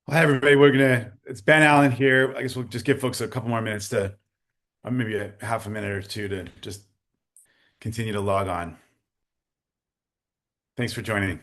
Hi, everybody. It's Ben Allen here. I guess we'll just give folks a couple more minutes maybe a half a minute or two to just continue to log on. Thanks for joining.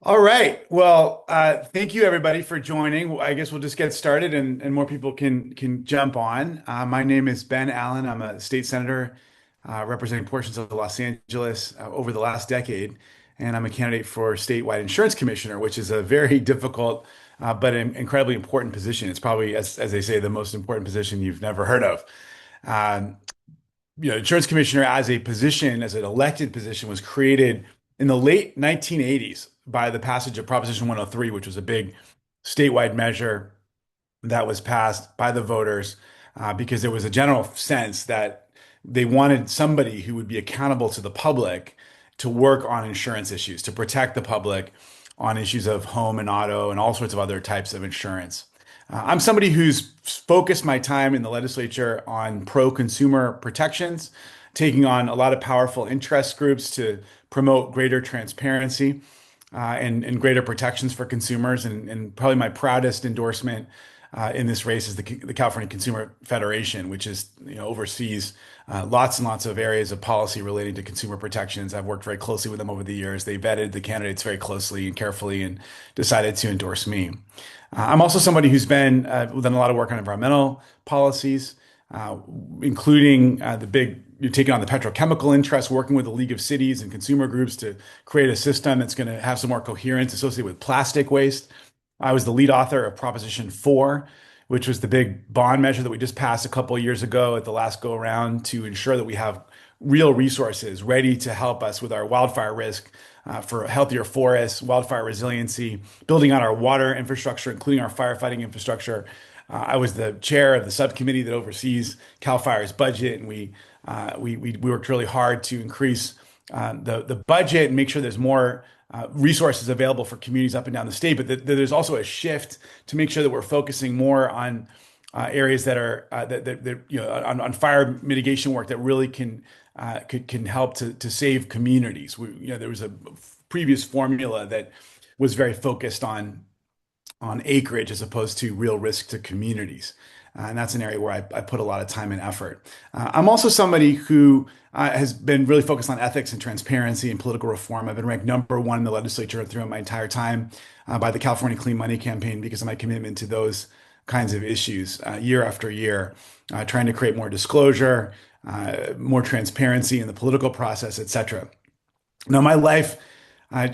All right. Well, thank you everybody for joining. I guess we'll just get started and more people can jump on. My name is Ben Allen. I'm a state senator representing portions of Los Angeles over the last decade, and I'm a candidate for statewide insurance commissioner, which is a very difficult but an incredibly important position. It's probably, as they say, the most important position you've never heard of. Um, Insurance commissioner as a position, as an elected position, was created in the late 1980s by the passage of Proposition 103, which was a big statewide measure that was passed by the voters because there was a general sense that they wanted somebody who would be accountable to the public to work on insurance issues, to protect the public on issues of home and auto and all sorts of other types of insurance. I'm somebody who's focused my time in the legislature on pro-consumer protections, taking on a lot of powerful interest groups to promote greater transparency and greater protections for consumers. And probably my proudest endorsement in this race is the California Consumer Federation, which oversees lots and lots of areas of policy relating to consumer protections. I've worked very closely with them over the years. They vetted the candidates very closely and carefully and decided to endorse me. I'm also somebody who's done a lot of work on environmental policies, uh, including the big you're taking on the petrochemical interest, working with the League of Cities and consumer groups to create a system that's going to have some more coherence associated with plastic waste. I was the lead author of Proposition 4, which was the big bond measure that we just passed a couple of years ago at the last go around to ensure that we have real resources ready to help us with our wildfire risk, for healthier forests, wildfire resiliency, building out our water infrastructure, including our firefighting infrastructure. I was the chair of the subcommittee that oversees CAL FIRE's budget, and we worked really hard to increase the budget and make sure there's more resources available for communities up and down the state. But there's also a shift to make sure that we're focusing more on areas that are on fire mitigation work that really can help to save communities. There was a previous formula that was very focused on acreage as opposed to real risk to communities. And that's an area where I put a lot of time and effort. I'm also somebody who has been really focused on ethics and transparency and political reform. I've been ranked number one in the legislature throughout my entire time by the California Clean Money Campaign because of my commitment to those kinds of issues year after year, trying to create more disclosure, more transparency in the political process, et cetera. Now, my life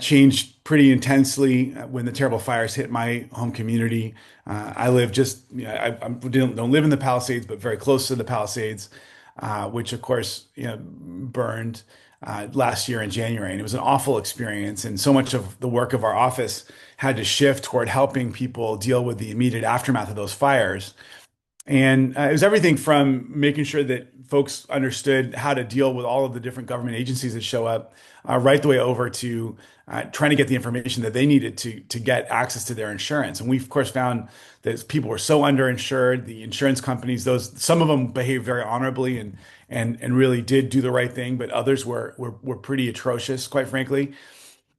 changed pretty intensely when the terrible fires hit my home community. I live just, I don't live in the Palisades, but very close to the Palisades, which of course, burned last year in January. And it was an awful experience. And so much of the work of our office had to shift toward helping people deal with the immediate aftermath of those fires. And it was everything from making sure that folks understood how to deal with all of the different government agencies that show up, right the way over to trying to get the information that they needed to get access to their insurance. And we, of course, found that people were so underinsured. The insurance companies, those some of them behaved very honorably and really did do the right thing, but others were pretty atrocious, quite frankly.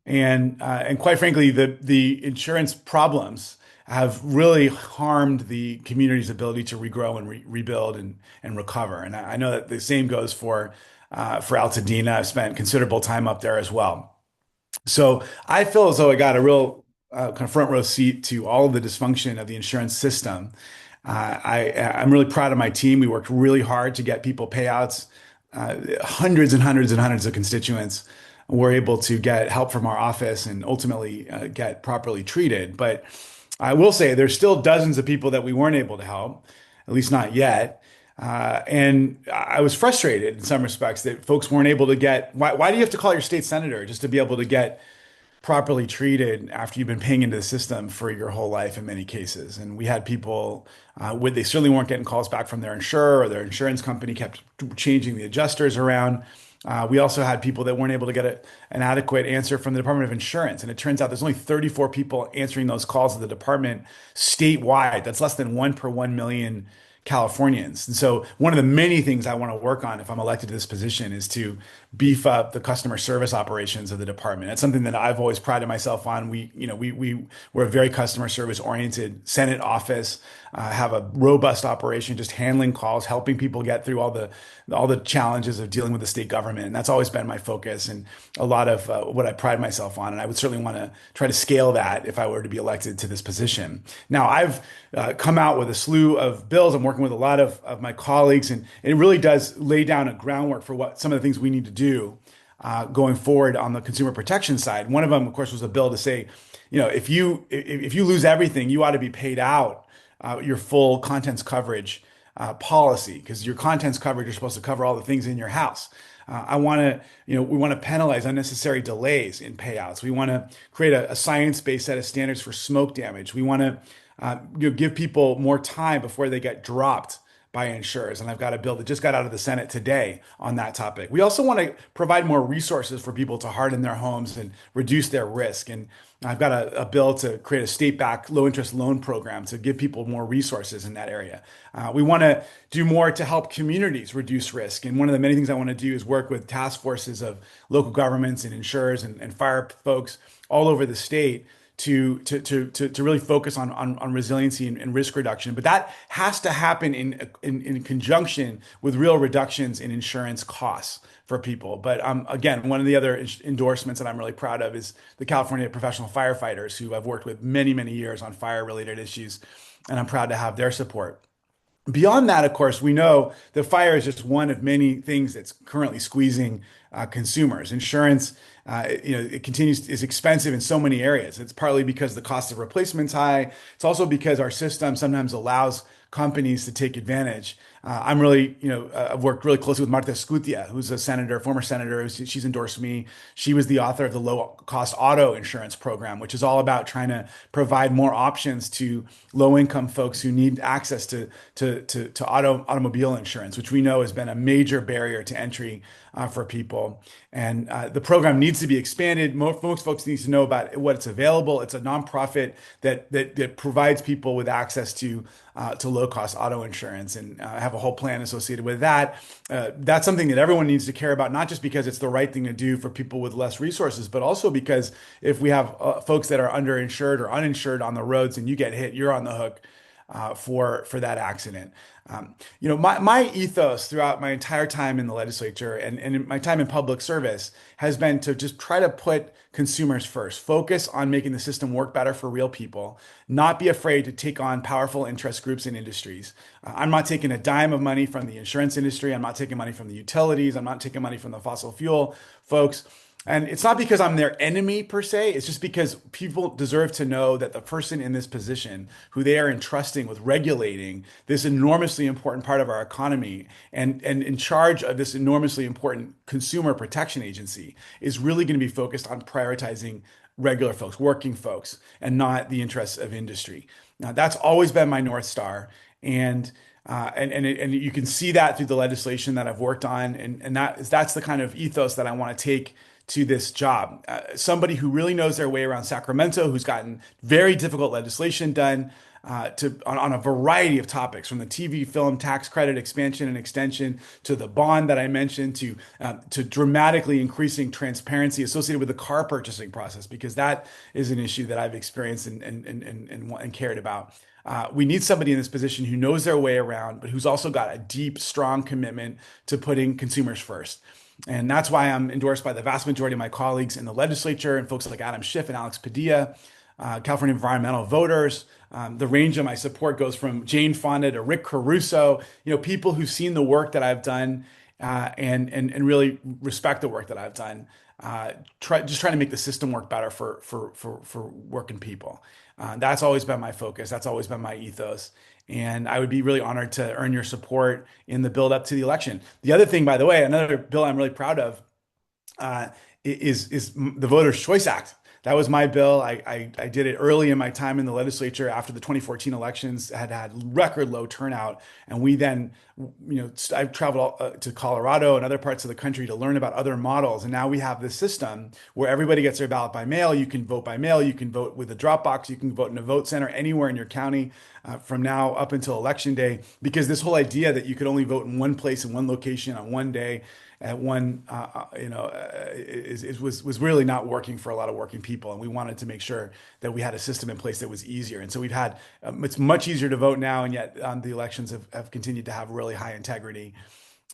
And quite frankly, the insurance problems have really harmed the community's ability to regrow and rebuild and recover. And I know that the same goes for Altadena. I've spent considerable time up there as well. So I feel as though I got a real kind of front row seat to all of the dysfunction of the insurance system. I'm really proud of my team. We worked really hard to get people payouts. Hundreds and hundreds and hundreds of constituents were able to get help from our office and ultimately get properly treated. But I will say there's still dozens of people that we weren't able to help, at least not yet. And I was frustrated in some respects that folks weren't able to get. Why do you have to call your state senator just to be able to get properly treated after you've been paying into the system for your whole life in many cases. And we had people they certainly weren't getting calls back from their insurer, or their insurance company kept changing the adjusters around. We also had people that weren't able to get an adequate answer from the Department of Insurance. And it turns out there's only 34 people answering those calls to the department statewide. That's less than one per 1 million Californians. And so one of the many things I want to work on if I'm elected to this position is to beef up the customer service operations of the department. That's something that I've always prided myself on. We're a very customer service oriented Senate office, have a robust operation, just handling calls, helping people get through all the challenges of dealing with the state government. And that's always been my focus and a lot of what I pride myself on. And I would certainly want to try to scale that if I were to be elected to this position. Now, I've come out with a slew of bills. I'm working with a lot of my colleagues, and it really does lay down a groundwork for what some of the things we need to do going forward on the consumer protection side. One of them, of course, was a bill to say, if you lose everything, you ought to be paid out your full contents coverage policy, because your contents coverage are supposed to cover all the things in your house. We want to penalize unnecessary delays in payouts. We want to create a science-based set of standards for smoke damage. We want to give people more time before they get dropped by insurers. And I've got a bill that just got out of the Senate today on that topic. We also want to provide more resources for people to harden their homes and reduce their risk. And I've got a bill to create a state-backed low-interest loan program to give people more resources in that area. We want to do more to help communities reduce risk. And one of the many things I want to do is work with task forces of local governments and insurers and fire folks all over the state to really focus on resiliency and risk reduction. But that has to happen in conjunction with real reductions in insurance costs for people. But again, one of the other endorsements that I'm really proud of is the California Professional Firefighters, who I've worked with many, many years on fire-related issues, and I'm proud to have their support. Beyond that, of course, we know that fire is just one of many things that's currently squeezing consumers. Insurance, it continues is expensive in so many areas. It's partly because the cost of replacement's high. It's also because our system sometimes allows companies to take advantage. I've worked really closely with Marta Escutia, who's a senator, former senator. She's endorsed me. She was the author of the low cost auto insurance program, which is all about trying to provide more options to low income folks who need access to automobile insurance, which we know has been a major barrier to entry for people. And the program needs to be expanded. Most folks need to know about what it's available. It's a nonprofit that provides people with access to low cost auto insurance, and have a whole plan associated with that. That's something that everyone needs to care about, not just because it's the right thing to do for people with less resources, but also because if we have folks that are underinsured or uninsured on the roads and you get hit, you're on the hook for that accident. My ethos throughout my entire time in the legislature and in my time in public service has been to just try to put consumers first, focus on making the system work better for real people, not be afraid to take on powerful interest groups and industries. I'm not taking a dime of money from the insurance industry. I'm not taking money from the utilities. I'm not taking money from the fossil fuel folks. And it's not because I'm their enemy per se. It's just because people deserve to know that the person in this position, who they are entrusting with regulating this enormously important part of our economy and in charge of this enormously important consumer protection agency, is really going to be focused on prioritizing regular folks, working folks, and not the interests of industry. Now, that's always been my North Star. And you can see that through the legislation that I've worked on. And that's the kind of ethos that I want to take to this job. Somebody who really knows their way around Sacramento, who's gotten very difficult legislation done on a variety of topics, from the TV film tax credit expansion and extension to the bond that I mentioned to dramatically increasing transparency associated with the car purchasing process, because that is an issue that I've experienced and cared about. We need somebody in this position who knows their way around, but who's also got a deep, strong commitment to putting consumers first. And that's why I'm endorsed by the vast majority of my colleagues in the legislature and folks like Adam Schiff and Alex Padilla, California environmental voters. The range of my support goes from Jane Fonda to Rick Caruso, people who've seen the work that I've done and really respect the work that I've done. Trying to make the system work better for working people. That's always been my focus. That's always been my ethos. And I would be really honored to earn your support in the build up to the election. The other thing, by the way, another bill I'm really proud of is the Voters' Choice Act that was my bill. I did it early in my time in the legislature after the 2014 elections had record low turnout, and we then, I've traveled to Colorado and other parts of the country to learn about other models, and now we have this system where everybody gets their ballot by mail. You can vote by mail. You can vote with a drop box. You can vote in a vote center anywhere in your county from now up until election day. Because this whole idea that you could only vote in one place in one location on one day at one, was really not working for a lot of working people, and we wanted to make sure that we had a system in place that was easier. And so we've had it's much easier to vote now, and yet the elections have continued to have really high integrity.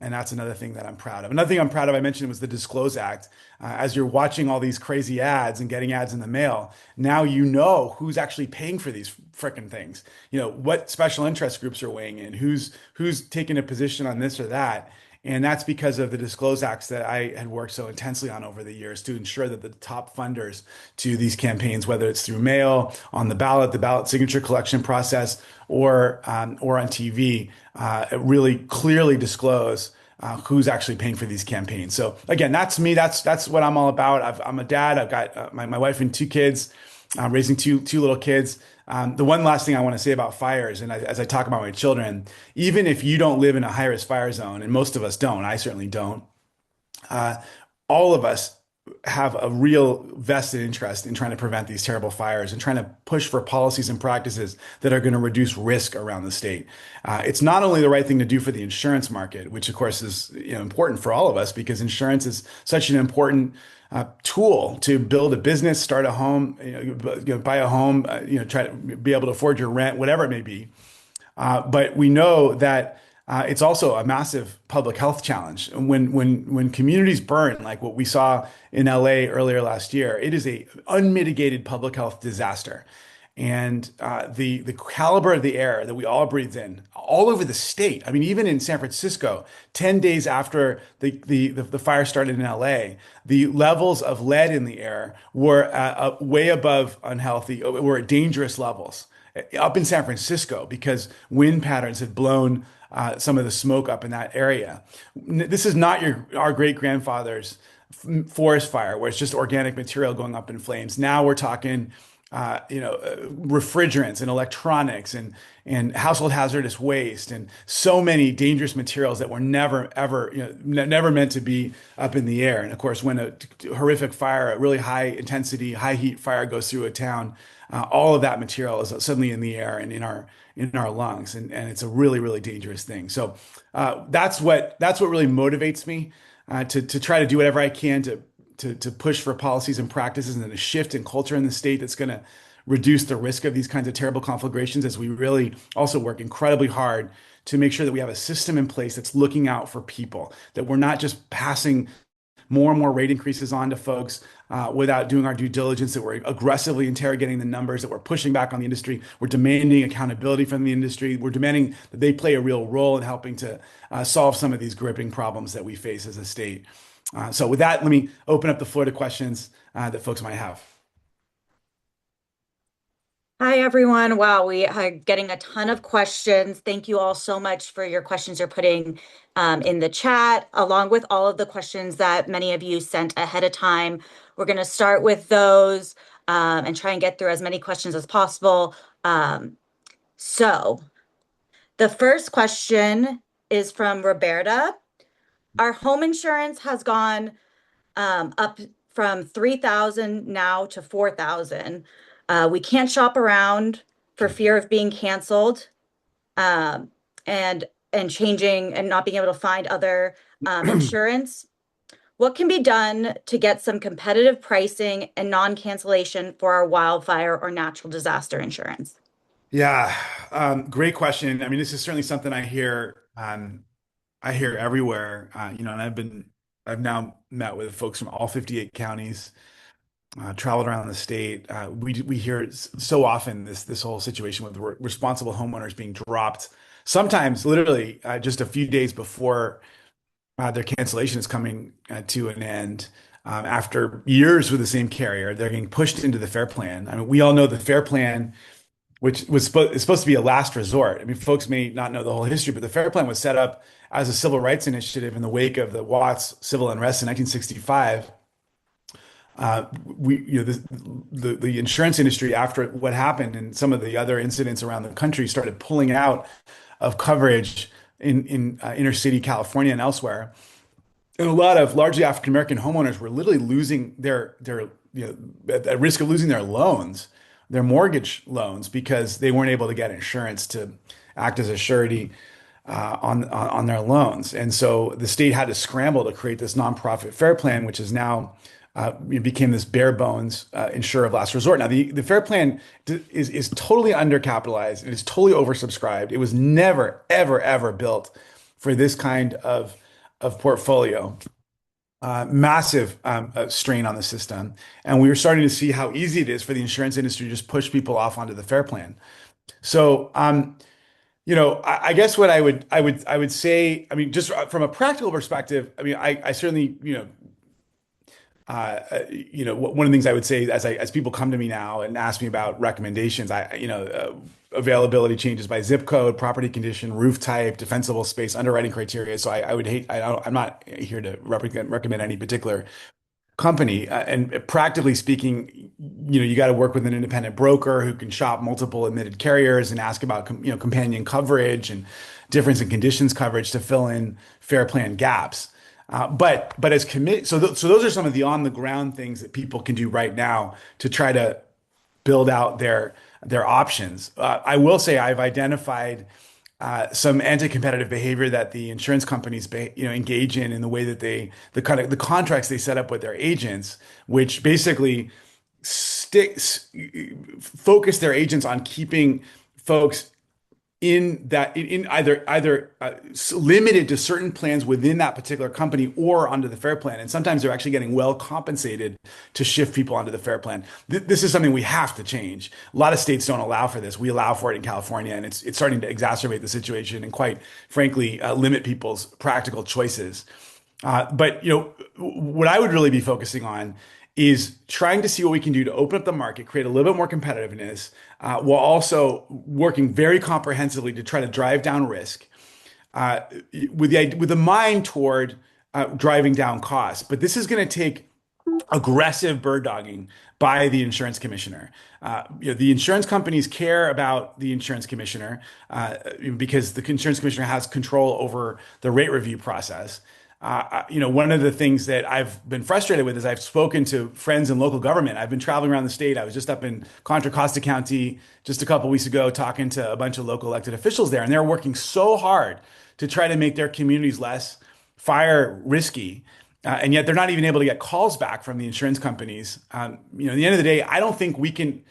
And that's another thing that I'm proud of. Another thing I'm proud of, I mentioned, was the Disclose Act. As you're watching all these crazy ads and getting ads in the mail, now you know who's actually paying for these frickin' things. You know what special interest groups are weighing in, who's taking a position on this or that. And that's because of the Disclose Acts that I had worked so intensely on over the years to ensure that the top funders to these campaigns, whether it's through mail, on the ballot signature collection process, or on TV, really clearly disclose who's actually paying for these campaigns. So again, that's me. That's what I'm all about. I'm a dad. I've got my wife and two kids. I'm raising two little kids. The one last thing I want to say about fires, and as I talk about my children, even if you don't live in a high risk fire zone, and most of us don't, I certainly don't, uh, all of us have a real vested interest in trying to prevent these terrible fires and trying to push for policies and practices that are going to reduce risk around the state. It's not only the right thing to do for the insurance market, which of course is important for all of us because insurance is such an important tool to build a business, start a home, buy a home, try to be able to afford your rent, whatever it may be. But we know that it's also a massive public health challenge. When communities burn, like what we saw in LA earlier last year, it is a unmitigated public health disaster. And the caliber of the air that we all breathe in all over the state. I mean, even in San Francisco, 10 days after the fire started in LA, the levels of lead in the air were way above unhealthy, were at dangerous levels up in San Francisco because wind patterns had blown some of the smoke up in that area. This is not our great grandfather's forest fire where it's just organic material going up in flames. Now we're talking refrigerants and electronics and household hazardous waste and so many dangerous materials that were never ever never meant to be up in the air. And of course, when a horrific fire, a really high intensity, high heat fire goes through a town, all of that material is suddenly in the air and in our lungs, and it's a really really dangerous thing. So that's what really motivates me to try to do whatever I can to push for policies and practices and a shift in culture in the state that's going to reduce the risk of these kinds of terrible conflagrations as we really also work incredibly hard to make sure that we have a system in place that's looking out for people, that we're not just passing more and more rate increases on to folks without doing our due diligence, that we're aggressively interrogating the numbers, that we're pushing back on the industry, we're demanding accountability from the industry, we're demanding that they play a real role in helping to solve some of these gripping problems that we face as a state. So with that, let me open up the floor to questions that folks might have. Hi, everyone. Wow, we are getting a ton of questions. Thank you all so much for your questions you're putting in the chat, along with all of the questions that many of you sent ahead of time. We're going to start with those and try and get through as many questions as possible. So the first question is from Roberta. Our home insurance has gone up from 3,000 now to 4,000. We can't shop around for fear of being canceled, and changing and not being able to find other insurance. What can be done to get some competitive pricing and non-cancellation for our wildfire or natural disaster insurance? Yeah, great question. I mean, this is certainly something I hear everywhere. And I've now met with folks from all 58 counties, traveled around the state. We hear it so often this whole situation with responsible homeowners being dropped, sometimes literally just a few days before their cancellation is coming to an end. After years with the same carrier, they're getting pushed into the FAIR Plan. I mean, we all know the FAIR Plan, which is supposed to be a last resort. I mean, folks may not know the whole history, but the FAIR Plan was set up as a civil rights initiative in the wake of the Watts civil unrest in 1965. The insurance industry, after what happened and some of the other incidents around the country, started pulling out of coverage in inner city California and elsewhere. And a lot of largely African American homeowners were literally losing their at risk of losing their loans, their mortgage loans, because they weren't able to get insurance to act as a surety on their loans. And so the state had to scramble to create this nonprofit FAIR Plan, which is now became this bare bones insurer of last resort. Now, the FAIR Plan is totally undercapitalized. It is totally oversubscribed. It was never, ever, ever built for this kind of portfolio. Massive strain on the system. And we were starting to see how easy it is for the insurance industry to just push people off onto the FAIR Plan. So, I guess what I would say, I mean, just from a practical perspective, I mean, I certainly, one of the things I would say as people come to me now and ask me about recommendations, availability changes by zip code, property condition, roof type, defensible space, underwriting criteria. So I'm not here to recommend any particular company. And practically speaking, you got to work with an independent broker who can shop multiple admitted carriers and ask about, companion coverage and difference in conditions coverage to fill in FAIR Plan gaps. But as commit, so those are some of the on the ground things that people can do right now to try to build out their options. I will say I've identified some anti-competitive behavior that the insurance companies engage in the way that the contracts they set up with their agents, which basically focus their agents on keeping folks in either limited to certain plans within that particular company or onto the FAIR Plan. And sometimes they're actually getting well compensated to shift people onto the FAIR Plan. This is something we have to change. A lot of states don't allow for this. We allow for it in California, and it's starting to exacerbate the situation and quite frankly limit people's practical choices. But what I would really be focusing on is trying to see what we can do to open up the market, create a little bit more competitiveness, while also working very comprehensively to try to drive down risk, with the mind toward driving down costs. But this is going to take aggressive bird dogging by the insurance commissioner. The insurance companies care about the insurance commissioner because the insurance commissioner has control over the rate review process. One of the things that I've been frustrated with is I've spoken to friends in local government. I've been traveling around the state. I was just up in Contra Costa County just a couple weeks ago talking to a bunch of local elected officials there, and they're working so hard to try to make their communities less fire risky. And yet they're not even able to get calls back from the insurance companies. At the end of the day, I don't think we can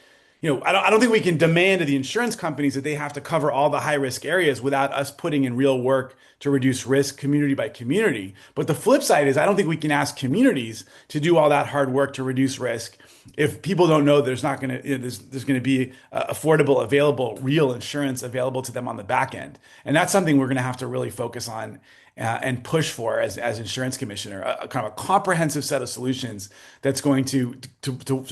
I don't think we can demand of the insurance companies that they have to cover all the high risk areas without us putting in real work to reduce risk community by community. But the flip side is I don't think we can ask communities to do all that hard work to reduce risk if people don't know there's not going to there's going to be affordable, available, real insurance available to them on the back end. And that's something we're going to have to really focus on and push for as insurance commissioner, a kind of a comprehensive set of solutions that's going to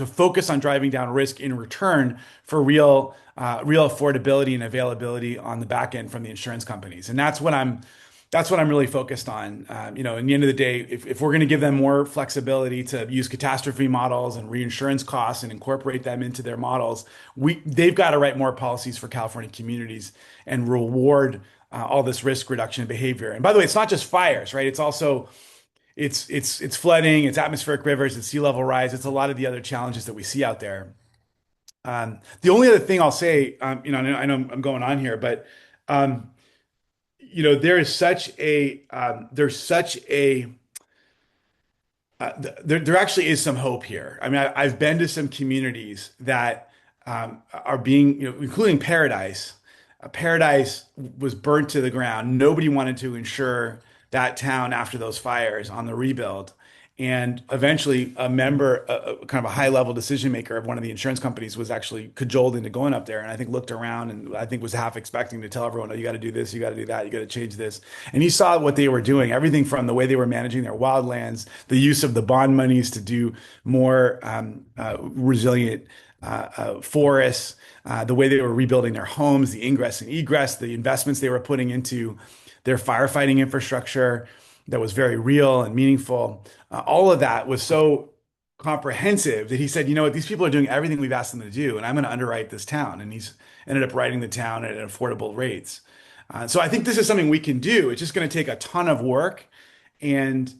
focus on driving down risk in return for real affordability and availability on the back end from the insurance companies. And that's what I'm really focused on. In the end of the day, if we're going to give them more flexibility to use catastrophe models and reinsurance costs and incorporate them into their models, they've got to write more policies for California communities and reward all this risk reduction behavior. And by the way, it's not just fires, right? It's also it's flooding, it's atmospheric rivers, it's sea level rise, it's a lot of the other challenges that we see out there. The only other thing I'll say, I know I'm going on here, but there is such a there actually is some hope here. I mean, I've been to some communities that are being, including Paradise. Paradise was burnt to the ground. Nobody wanted to insure that town after those fires on the rebuild. And eventually, kind of a high level decision maker of one of the insurance companies was actually cajoled into going up there. And I think looked around and I think was half expecting to tell everyone, oh, you got to do this, you got to do that, you got to change this. And he saw what they were doing, everything from the way they were managing their wildlands, the use of the bond monies to do more resilient forests, the way they were rebuilding their homes, the ingress and egress, the investments they were putting into their firefighting infrastructure that was very real and meaningful. All of that was so comprehensive that he said, you know what, these people are doing everything we've asked them to do, and I'm going to underwrite this town. And he's ended up writing the town at affordable rates. So I think this is something we can do. It's just going to take a ton of work and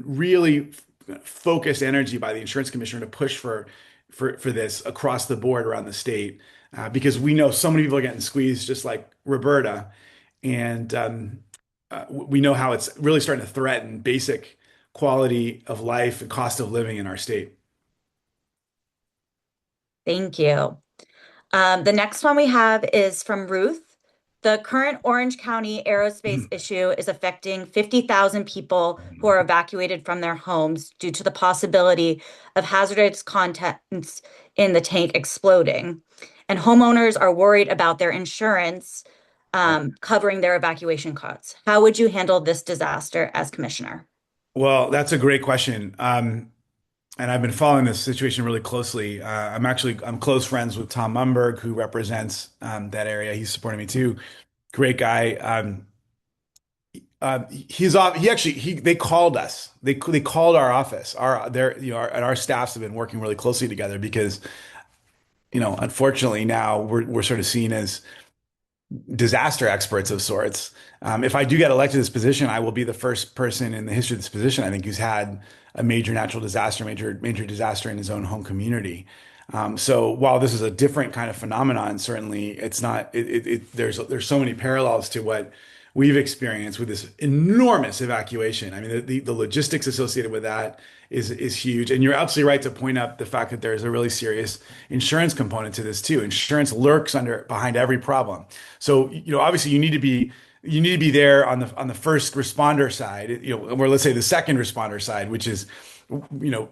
really focused energy by the insurance commissioner to push for this across the board around the state, because we know so many people are getting squeezed, just like Roberta, and we know how it's really starting to threaten basic quality of life and cost of living in our state. Thank you. The next one we have is from Ruth. The current Orange County aerospace issue is affecting 50,000 people who are evacuated from their homes due to the possibility of hazardous contents in the tank exploding. And homeowners are worried about their insurance covering their evacuation costs. How would you handle this disaster as commissioner? Well, that's a great question. And I've been following this situation really closely. I'm close friends with Tom Mumberg, who represents that area. He's supporting me too. Great guy. He's off. They called us. They called our office. Our staffs have been working really closely together because unfortunately now we're sort of seen as disaster experts of sorts. If I do get elected to this position, I will be the first person in the history of this position, I think, who's had a major natural disaster, major disaster in his own home community. So while this is a different kind of phenomenon, certainly it's not. There's so many parallels to what we've experienced with this enormous evacuation. I mean, the logistics associated with that is huge. And you're absolutely right to point out the fact that there's a really serious insurance component to this too. Insurance lurks behind every problem. So, obviously you need to be there on the first responder side, or let's say the second responder side, which is,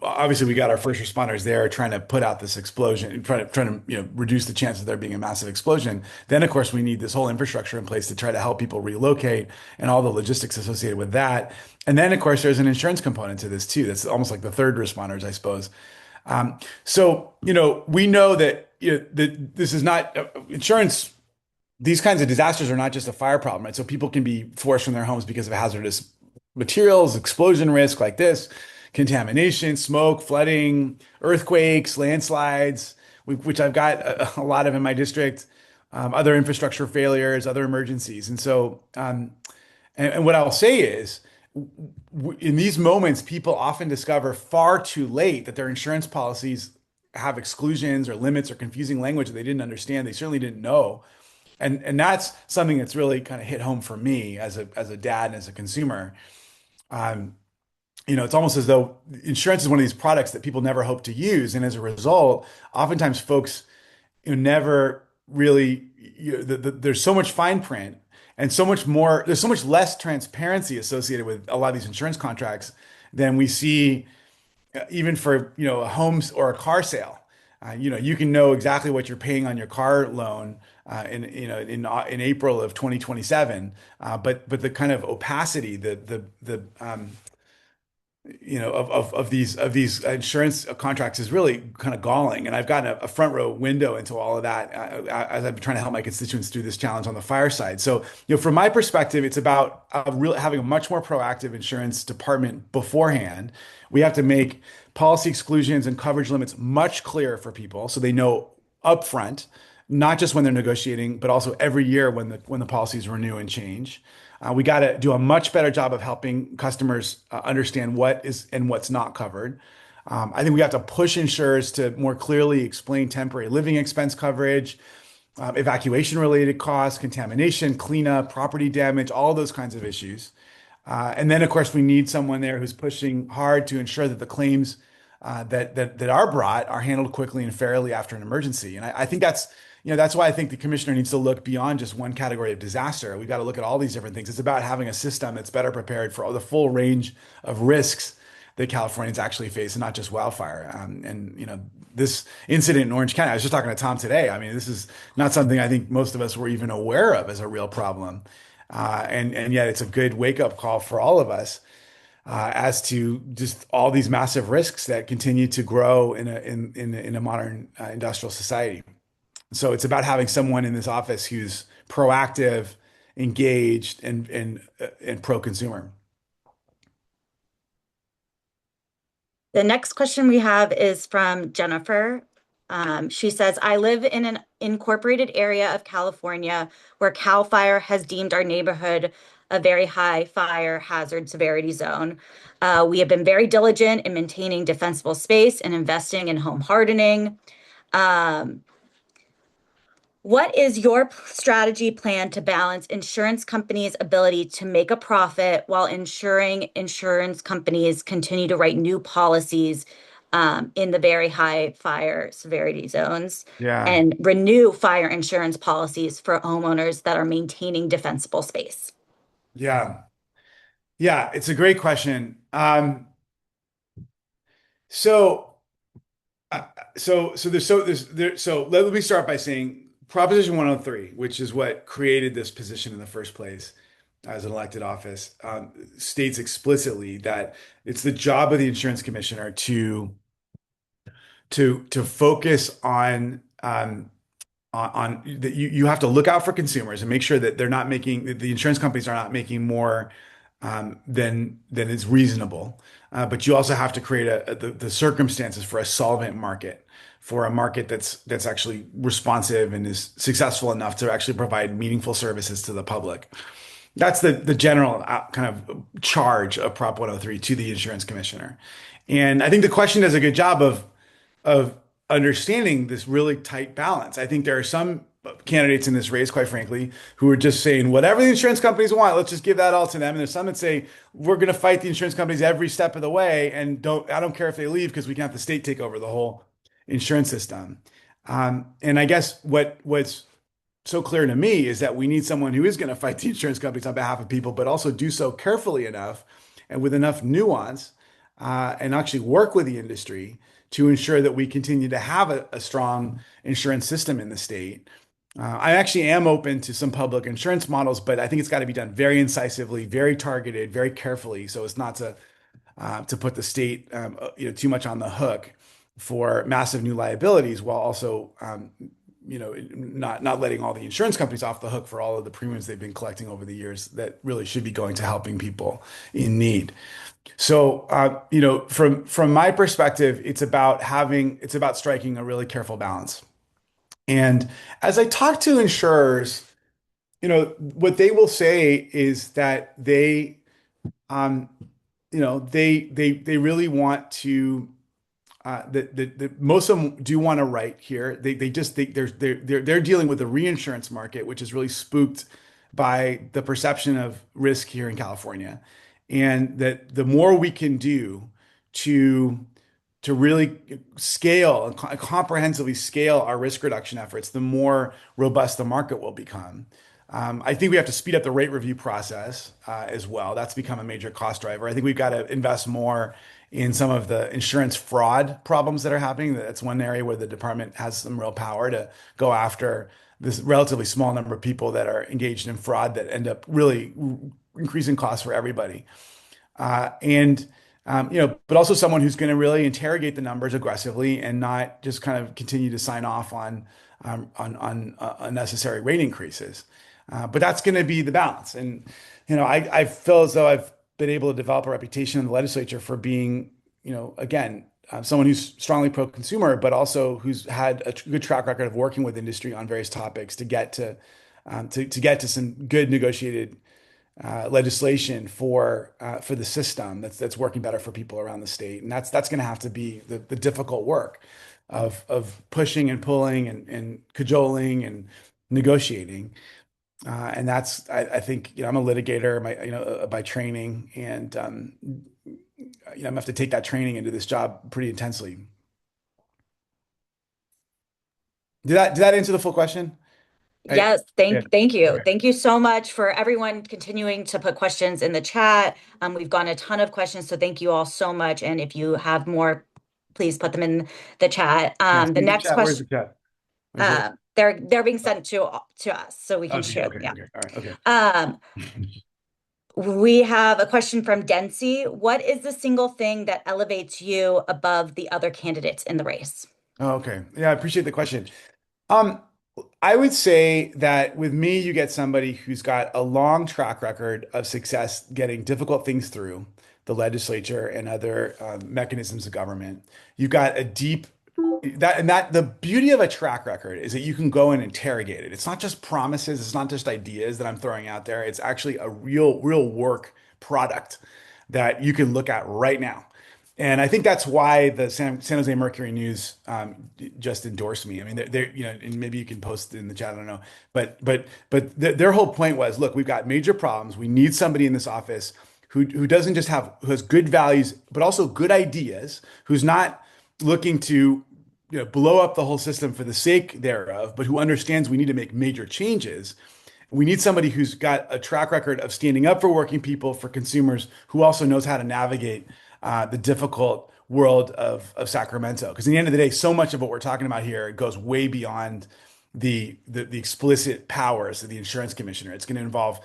obviously we got our first responders there trying to put out this explosion, trying to, reduce the chance of there being a massive explosion. Then, of course, we need this whole infrastructure in place to try to help people relocate and all the logistics associated with that. And then, of course, there's an insurance component to this too. That's almost like the third responders, I suppose. So, we know that, that this is not insurance. These kinds of disasters are not just a fire problem, right? So people can be forced from their homes because of hazardous materials, explosion risk like this, contamination, smoke, flooding, earthquakes, landslides, which I've got a lot of in my district, other infrastructure failures, other emergencies. And so, and what I'll say is, in these moments, people often discover far too late that their insurance policies have exclusions or limits or confusing language that they didn't understand. They certainly didn't know. And that's something that's really kind of hit home for me as a dad and as a consumer. Um, it's almost as though insurance is one of these products that people never hope to use, and as a result, oftentimes folks never really. There's so much fine print and so much more. There's so much less transparency associated with a lot of these insurance contracts than we see even for a homes or a car sale. You can know exactly what you're paying on your car loan in April of 2027, but the kind of opacity, of these insurance contracts is really kind of galling. And I've gotten a front row window into all of that as I've been trying to help my constituents through this challenge on the fire side. So, from my perspective, it's about having a much more proactive insurance department beforehand. We have to make policy exclusions and coverage limits much clearer for people so they know upfront, not just when they're negotiating, but also every year when the policies renew and change. We got to do a much better job of helping customers understand what is and what's not covered. I think we have to push insurers to more clearly explain temporary living expense coverage, evacuation related costs, contamination, cleanup, property damage, all those kinds of issues. And then, of course, we need someone there who's pushing hard to ensure that the claims that are brought are handled quickly and fairly after an emergency. And I think that's why I think the commissioner needs to look beyond just one category of disaster. We've got to look at all these different things. It's about having a system that's better prepared for all the full range of risks that Californians actually face, and not just wildfire. This incident in Orange County, I was just talking to Tom today. I mean, this is not something I think most of us were even aware of as a real problem. And yet it's a good wake up call for all of us as to just all these massive risks that continue to grow in a modern industrial society. So it's about having someone in this office who's proactive, engaged, and pro-consumer. The next question we have is from Jennifer. She says, I live in an incorporated area of California where CAL FIRE has deemed our neighborhood a very high fire hazard severity zone. We have been very diligent in maintaining defensible space and investing in home hardening. Um, what is your strategy plan to balance insurance companies' ability to make a profit while ensuring insurance companies continue to write new policies in the very high fire severity zones Yeah. and renew fire insurance policies for homeowners that are maintaining defensible space? Yeah. Yeah, it's a great question. So, uh, so let me start by saying Proposition 103, which is what created this position in the first place as an elected office, states explicitly that it's the job of the insurance commissioner to focus on that you have to look out for consumers and make sure that they're not making the insurance companies are not making more than is reasonable. But you also have to create the circumstances for a solvent market, for a market that's actually responsive and is successful enough to actually provide meaningful services to the public. That's the general kind of charge of Prop 103 to the insurance commissioner. And I think the question does a good job of understanding this really tight balance. I think there are some candidates in this race, quite frankly, who are just saying whatever the insurance companies want, let's just give that all to them. And there's some that say we're going to fight the insurance companies every step of the way, and I don't care if they leave because we can have the state take over the whole insurance system. And I guess what's so clear to me is that we need someone who is going to fight the insurance companies on behalf of people, but also do so carefully enough and with enough nuance, and actually work with the industry to ensure that we continue to have a strong insurance system in the state. I actually am open to some public insurance models, but I think it's got to be done very incisively, very targeted, very carefully, so as not to put the state too much on the hook for massive new liabilities, while also not letting all the insurance companies off the hook for all of the premiums they've been collecting over the years that really should be going to helping people in need. So, from my perspective, it's about striking a really careful balance. And as I talk to insurers, what they will say is that um, they really want to most of them do want to write here. They just think they're dealing with the reinsurance market, which is really spooked by the perception of risk here in California, and that the more we can do to really scale and comprehensively scale our risk reduction efforts, the more robust the market will become. I think we have to speed up the rate review process as well. That's become a major cost driver. I think we've got to invest more in some of the insurance fraud problems that are happening. That's one area where the department has some real power to go after this relatively small number of people that are engaged in fraud that end up really increasing costs for everybody. And but also someone who's going to really interrogate the numbers aggressively and not just kind of continue to sign off on unnecessary rate increases. But that's going to be the balance. And I feel as though I've been able to develop a reputation in the legislature for being, again, someone who's strongly pro-consumer, but also who's had a good track record of working with industry on various topics to get to get to some good negotiated legislation for the system that's working better for people around the state. And that's going to have to be the difficult work of pushing and pulling and cajoling and negotiating. And that's I think I'm a litigator by training, and I'm gonna have to take that training into this job pretty intensely. Did that answer the full question? Yes, Yeah. thank you. Okay. Thank you so much for everyone continuing to put questions in the chat. We've gotten a ton of questions, so thank you all so much. And if you have more, please put them in the chat. Yeah. The See the next chat. Where's the question, chat? Is it? they're being sent to us, so we can Okay. share. Okay. Yeah. Okay. All right. Okay. Um, we have a question from Dency. What is the single thing that elevates you above the other candidates in the race? Oh, okay. Yeah, I appreciate the question. Um, I would say that with me, you get somebody who's got a long track record of success getting difficult things through, the legislature and other mechanisms of government. You've got a deep that the beauty of a track record is that you can go and interrogate it. It's not just promises, it's not just ideas that I'm throwing out there. It's actually a real work product that you can look at right now. And I think that's why the San Jose Mercury News just endorsed me. I mean, and maybe you can post it in the chat. I don't know, but their whole point was, look, we've got major problems. We need somebody in this office who doesn't just who has good values, but also good ideas, who's not looking to blow up the whole system for the sake thereof, but who understands we need to make major changes. We need somebody who's got a track record of standing up for working people, for consumers, who also knows how to navigate the difficult world of Sacramento. Because at the end of the day, so much of what we're talking about here goes way beyond the explicit powers of the insurance commissioner. It's going to involve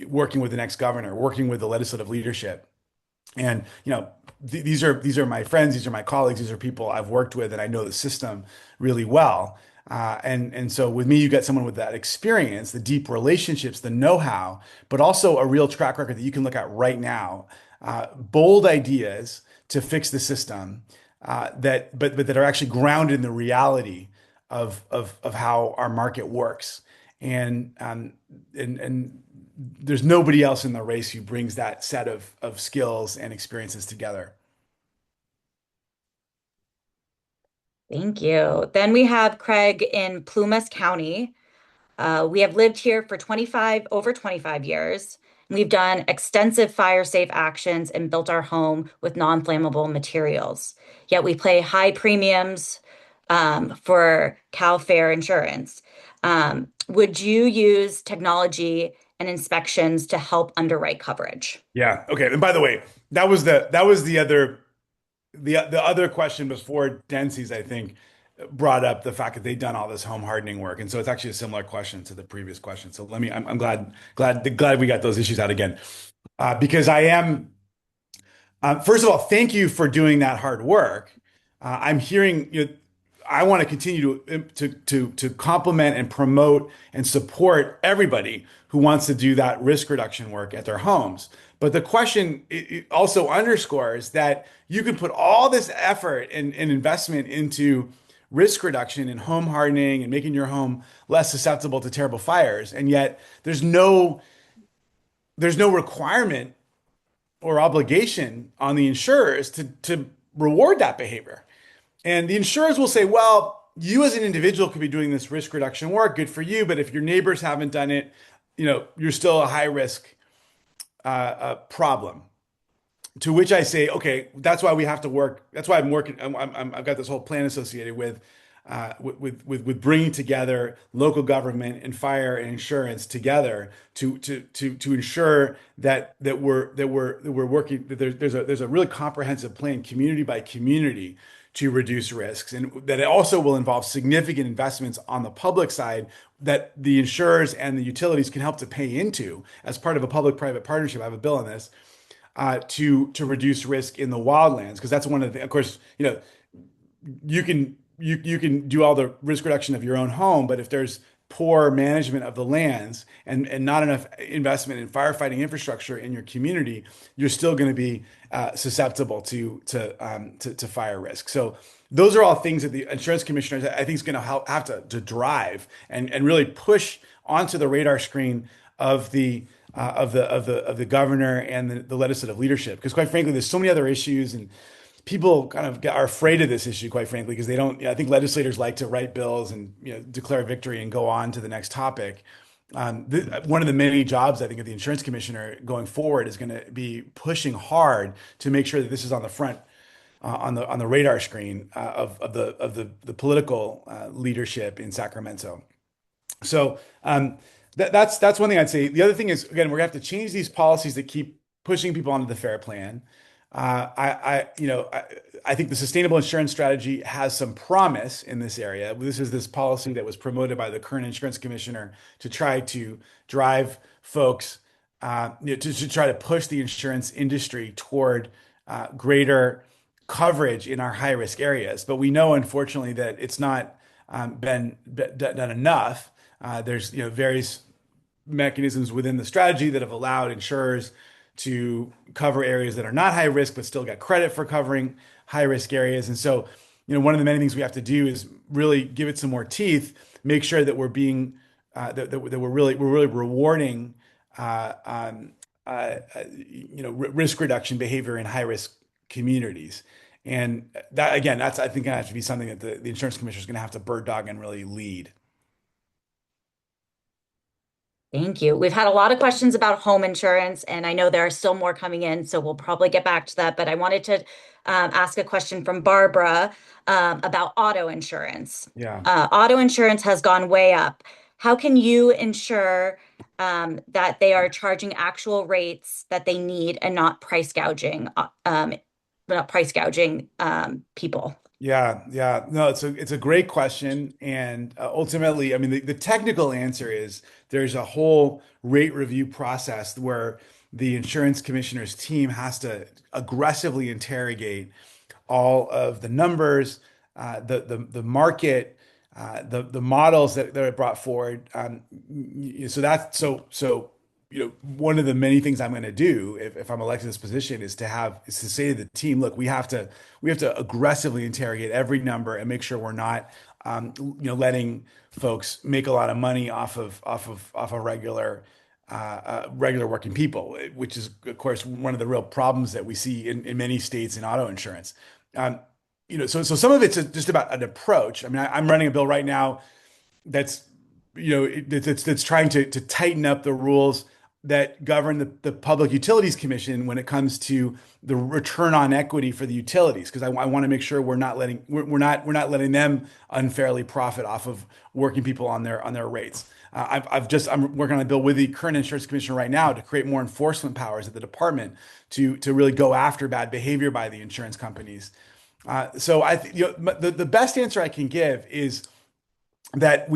working with the next governor, working with the legislative leadership. And these are my friends, these are my colleagues, these are people I've worked with, and I know the system really well. And so with me, you get someone with that experience, the deep relationships, the know-how, but also a real track record that you can look at right now. Bold ideas to fix the system, that are actually grounded in the reality of how our market works. And there's nobody else in the race who brings that set of skills and experiences together. Thank you. Then we have Craig in Plumas County. We have lived here for over 25 years. We've done extensive fire safe actions and built our home with non-flammable materials. Yet we pay high premiums for CAL FAIR insurance. Would you use technology and inspections to help underwrite coverage? Yeah. Okay. And by the way, that was the other question before Dempsey's, I think, brought up the fact that they've done all this home hardening work, and so it's actually a similar question to the previous question. So I'm glad we got those issues out again, because I am. First of all, thank you for doing that hard work. I'm hearing I want to continue to compliment and promote and support everybody who wants to do that risk reduction work at their homes. But the question it also underscores that you can put all this effort and investment into risk reduction and home hardening and making your home less susceptible to terrible fires, and yet there's no requirement or obligation on the insurers to reward that behavior. And the insurers will say, well, you as an individual could be doing this risk reduction work, good for you, but if your neighbors haven't done it, you're still a high risk problem. To which I say, okay, that's why we have to work. That's why I'm working. I've got this whole plan associated with bringing together local government and fire and insurance together to ensure that we're working. That there's a really comprehensive plan, community by community, to reduce risks, and that it also will involve significant investments on the public side that the insurers and the utilities can help to pay into as part of a public-private partnership. I have a bill on this to reduce risk in the wildlands, because that's one of the, of course, you can do all the risk reduction of your own home, but if there's poor management of the lands and not enough investment in firefighting infrastructure in your community, you're still going to be susceptible to fire risk. So those are all things that the insurance commissioners, I think, is going to have to drive and really push onto the radar screen of the governor and the legislative leadership. Because quite frankly, there's so many other issues, and people kind of are afraid of this issue, quite frankly, because they don't. I think legislators like to write bills and declare victory and go on to the next topic. One of the many jobs, I think, of the insurance commissioner going forward is going to be pushing hard to make sure that this is on the front, on the radar screen of the political leadership in Sacramento. So that's one thing I'd say. The other thing is, again, we're gonna have to change these policies that keep pushing people onto the FAIR Plan. I think the sustainable insurance strategy has some promise in this area. This is this policy that was promoted by the current insurance commissioner to try to drive folks, to try to push the insurance industry toward greater coverage in our high risk areas. But we know, unfortunately, that it's not been done enough. There's various mechanisms within the strategy that have allowed insurers to cover areas that are not high risk, but still get credit for covering high risk areas. And so, one of the many things we have to do is really give it some more teeth, make sure that we're being that we're really rewarding risk reduction behavior in high risk communities. And that again, that's I think gonna have to be something that the insurance commissioner is gonna have to bird dog and really lead. Thank you. We've had a lot of questions about home insurance, and I know there are still more coming in, so we'll probably get back to that. But I wanted to ask a question from Barbara about auto insurance. Yeah. Auto insurance has gone way up. How can you ensure that they are charging actual rates that they need and not price gouging people? Yeah, yeah. No, it's a great question, and ultimately, I mean, the technical answer is there's a whole rate review process where the insurance commissioner's team has to aggressively interrogate all of the numbers, the market, the models that are brought forward. One of the many things I'm going to do if I'm elected to this position is to say to the team, look, we have to aggressively interrogate every number and make sure we're not letting folks make a lot of money off of regular working people, which is of course one of the real problems that we see in many states in auto insurance. Um, so some of it's just about an approach. I mean, I'm running a bill right now that's that's trying to tighten up the rules that govern the Public Utilities Commission when it comes to the return on equity for the utilities, because I want to make sure we're not letting them unfairly profit off of working people on their rates. I'm working on a bill with the current insurance commissioner right now to create more enforcement powers at the department to really go after bad behavior by the insurance companies. The best answer I can give is that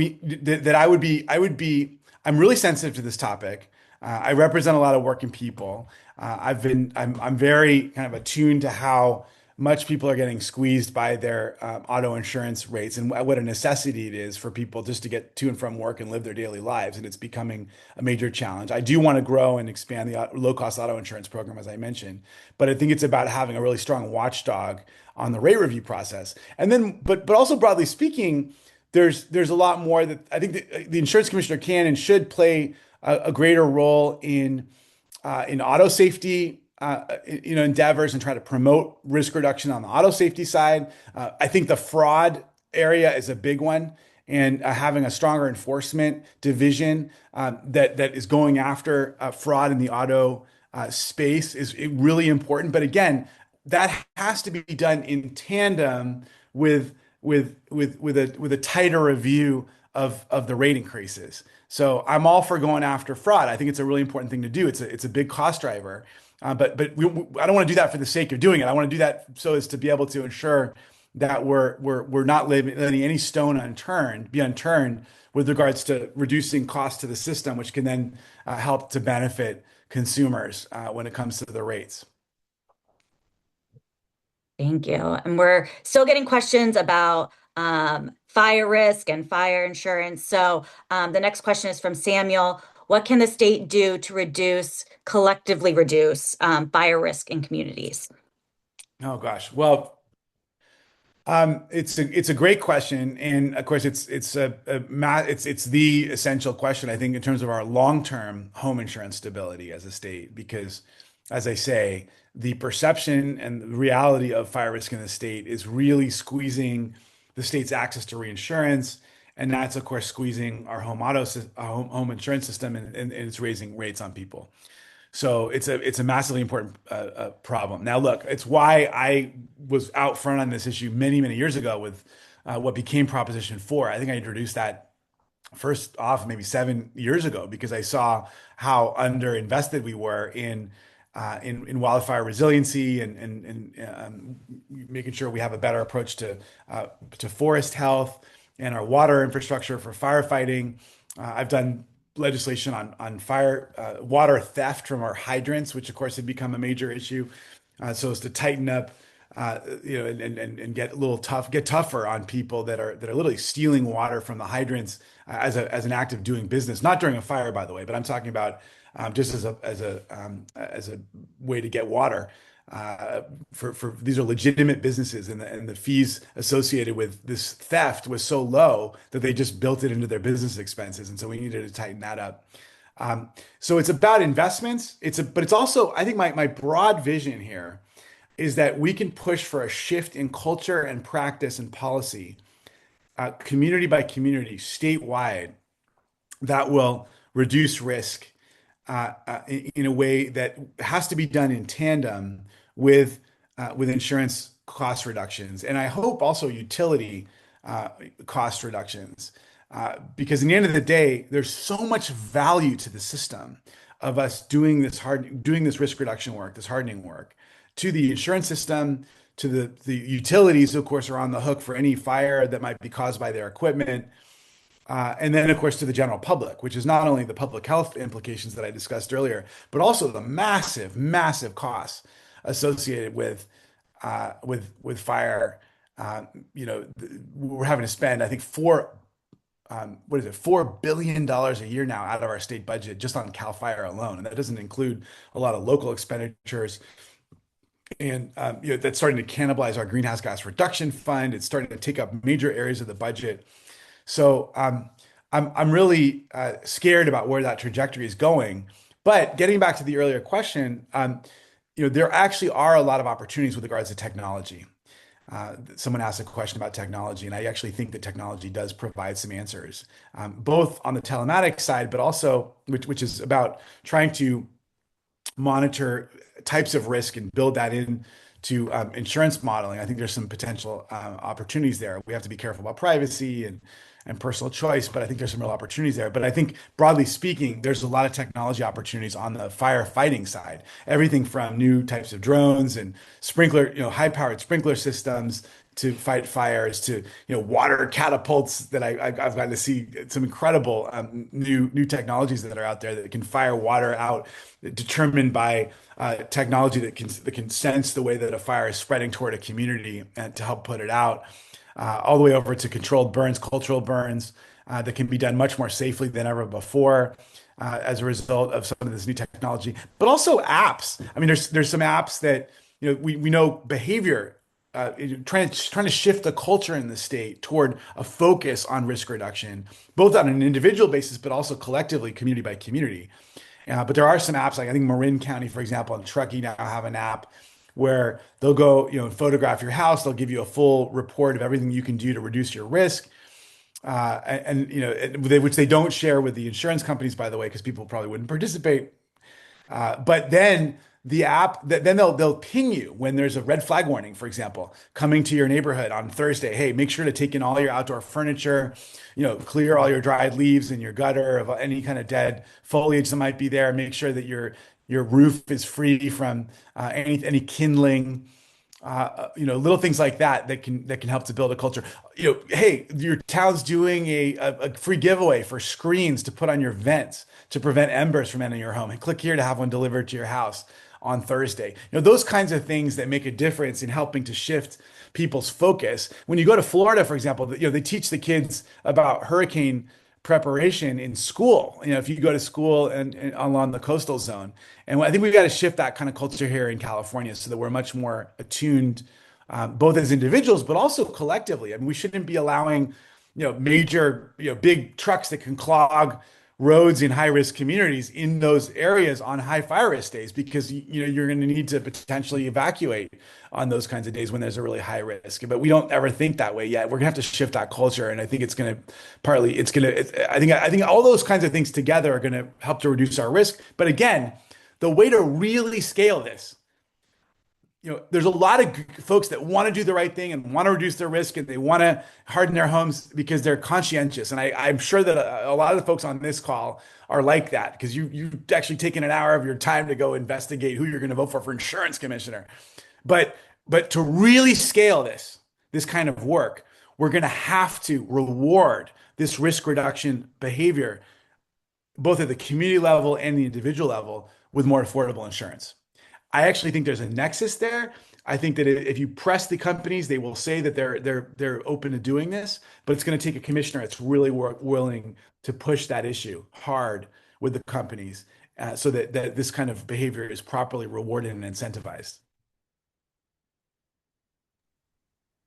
I'm really sensitive to this topic. I represent a lot of working people. I'm very kind of attuned to how much people are getting squeezed by their auto insurance rates and what a necessity it is for people just to get to and from work and live their daily lives. And it's becoming a major challenge. I do want to grow and expand the low cost auto insurance program, as I mentioned, but I think it's about having a really strong watchdog on the rate review process. And then, but also broadly speaking, there's a lot more that I think the insurance commissioner can and should play a greater role in auto safety endeavors and try to promote risk reduction on the auto safety side. I think the fraud area is a big one, and having a stronger enforcement division that is going after fraud in the auto space is really important. But again, that has to be done in tandem with a tighter review of the rate increases. So I'm all for going after fraud. I think it's a really important thing to do. It's a big cost driver. I don't want to do that for the sake of doing it. I want to do that so as to be able to ensure that we're not letting any stone unturned with regards to reducing costs to the system, which can then help to benefit consumers when it comes to the rates. Thank you. And we're still getting questions about fire risk and fire insurance. So the next question is from Samuel. What can the state do to collectively reduce fire risk in communities? Oh gosh. Well, it's a great question, and of course, it's the essential question, I think, in terms of our long-term home insurance stability as a state, because, as I say, the perception and the reality of fire risk in the state is really squeezing the state's access to reinsurance, and that's of course squeezing our home insurance system, and it's raising rates on people. So it's a massively important problem. Now, look, it's why I was out front on this issue many years ago with what became Proposition 4. I think I introduced that first off maybe 7 years ago because I saw how underinvested we were in wildfire resiliency and making sure we have a better approach to forest health and our water infrastructure for firefighting. I've done legislation on fire water theft from our hydrants, which of course had become a major issue. So as to tighten up, and get a little tougher on people that are literally stealing water from the hydrants as an act of doing business, not during a fire, by the way, but I'm talking about just as a way to get water. For these are legitimate businesses, and the fees associated with this theft was so low that they just built it into their business expenses, and so we needed to tighten that up. So it's about investments. But it's also, I think my broad vision here is that we can push for a shift in culture and practice and policy, community by community, statewide, that will reduce risk in a way that has to be done in tandem with with insurance cost reductions, and I hope also utility cost reductions, because in the end of the day, there's so much value to the system of us doing this risk reduction work, this hardening work, to the insurance system, to the utilities, of course, are on the hook for any fire that might be caused by their equipment. And then, of course, to the general public, which is not only the public health implications that I discussed earlier, but also the massive, massive costs associated with fire. We're having to spend, I think, $4 billion a year now out of our state budget just on Cal Fire alone, and that doesn't include a lot of local expenditures. And that's starting to cannibalize our greenhouse gas reduction fund. It's starting to take up major areas of the budget. So I'm really scared about where that trajectory is going. But getting back to the earlier question, there actually are a lot of opportunities with regards to technology. Someone asked a question about technology, and I actually think that technology does provide some answers, both on the telematics side, but also which is about trying to monitor types of risk and build that in to insurance modeling. I think there's some potential opportunities there. We have to be careful about privacy and personal choice, but I think there's some real opportunities there. But I think broadly speaking, there's a lot of technology opportunities on the firefighting side. Everything from new types of drones and high-powered sprinkler systems to fight fires, to water catapults that I've gotten to see some incredible new technologies that are out there that can fire water out, determined by technology that can sense the way that a fire is spreading toward a community and to help put it out, all the way over to controlled burns, cultural burns that can be done much more safely than ever before. As a result of some of this new technology, but also apps. I mean, there's some apps that we know behavior, trying to shift the culture in the state toward a focus on risk reduction, both on an individual basis, but also collectively, community by community. But there are some apps, like I think Marin County, for example, and Truckee now have an app where they'll go, and photograph your house. They'll give you a full report of everything you can do to reduce your risk. Which they don't share with the insurance companies, by the way, because people probably wouldn't participate. But then the app, then they'll ping you when there's a red flag warning, for example, coming to your neighborhood on Thursday. Hey, make sure to take in all your outdoor furniture, clear all your dried leaves in your gutter of any kind of dead foliage that might be there. Make sure that your roof is free from any kindling. Little things like that can help to build a culture. Hey, your town's doing a free giveaway for screens to put on your vents to prevent embers from entering your home, and click here to have one delivered to your house on Thursday. Those kinds of things that make a difference in helping to shift people's focus. When you go to Florida, for example, they teach the kids about hurricane preparation in school. If you go to school and along the coastal zone, and I think we've got to shift that kind of culture here in California so that we're much more attuned, both as individuals but also collectively. I mean, we shouldn't be allowing major big trucks that can clog roads in high risk communities in those areas on high fire risk days, because you're going to need to potentially evacuate on those kinds of days when there's a really high risk. But we don't ever think that way yet. We're gonna have to shift that culture, and I think I think all those kinds of things together are going to help to reduce our risk. But again, the way to really scale this, there's a lot of folks that want to do the right thing and want to reduce their risk, and they want to harden their homes because they're conscientious. And I'm sure that a lot of the folks on this call are like that, because you've actually taken an hour of your time to go investigate who you're going to vote for insurance commissioner. But to really scale this kind of work, we're going to have to reward this risk reduction behavior, both at the community level and the individual level, with more affordable insurance. I actually think there's a nexus there. I think that if you press the companies, they will say that they're open to doing this, but it's going to take a commissioner that's really willing to push that issue hard with the companies so that this kind of behavior is properly rewarded and incentivized.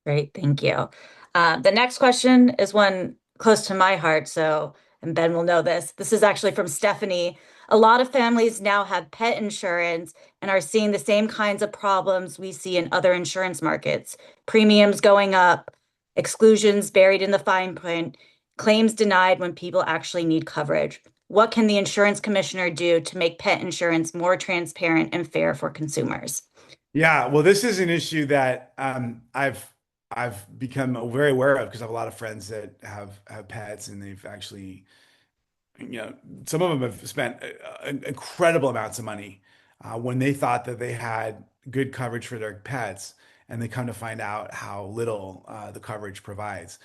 Great, thank you. The next question is one close to my heart, so, and Ben will know this. This is actually from Stephanie. A lot of families now have pet insurance and are seeing the same kinds of problems we see in other insurance markets. Premiums going up, exclusions buried in the fine print, claims denied when people actually need coverage. What can the insurance commissioner do to make pet insurance more transparent and fair for consumers? Yeah, well, this is an issue that I've become very aware of because I have a lot of friends that have pets, and they've actually, you know, some of them have spent incredible amounts of money when they thought that they had good coverage for their pets, and they come to find out how little the coverage provides.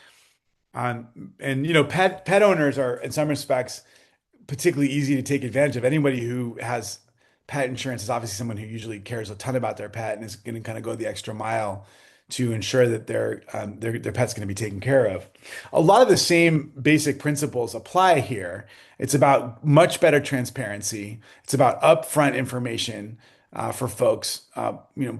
And pet owners are in some respects particularly easy to take advantage of. Anybody who has pet insurance is obviously someone who usually cares a ton about their pet and is going to kind of go the extra mile to ensure that their pet's going to be taken care of. A lot of the same basic principles apply here. It's about much better transparency. It's about upfront information for folks,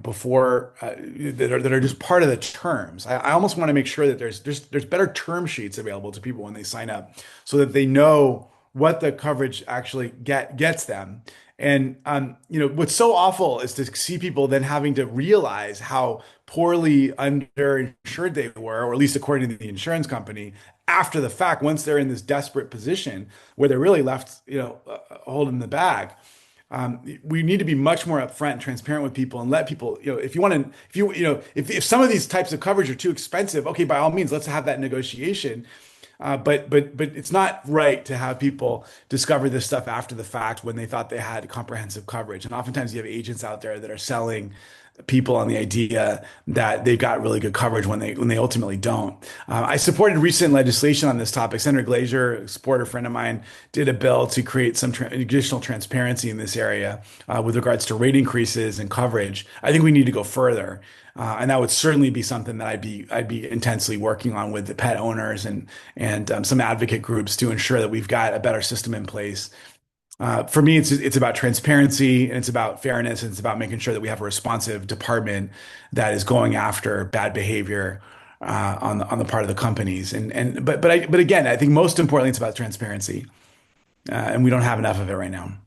before that are just part of the terms. I almost want to make sure that there's better term sheets available to people when they sign up, so that they know what the coverage actually gets them. And what's so awful is to see people then having to realize how poorly underinsured they were, or at least according to the insurance company, after the fact, once they're in this desperate position where they're really left, holding the bag. We need to be much more upfront and transparent with people, and let people, if you want to, if some of these types of coverage are too expensive, okay, by all means, let's have that negotiation. But it's not right to have people discover this stuff after the fact when they thought they had comprehensive coverage. And oftentimes you have agents out there that are selling people on the idea that they've got really good coverage when they ultimately don't. I supported recent legislation on this topic. Senator Glazer, a supporter friend of mine, did a bill to create some additional transparency in this area with regards to rate increases and coverage. I think we need to go further. And that would certainly be something that I'd be intensely working on with the pet owners and some advocate groups to ensure that we've got a better system in place. For me, it's about transparency, and it's about fairness, and it's about making sure that we have a responsive department that is going after bad behavior on the part of the companies. But again, I think most importantly, it's about transparency, and we don't have enough of it right now.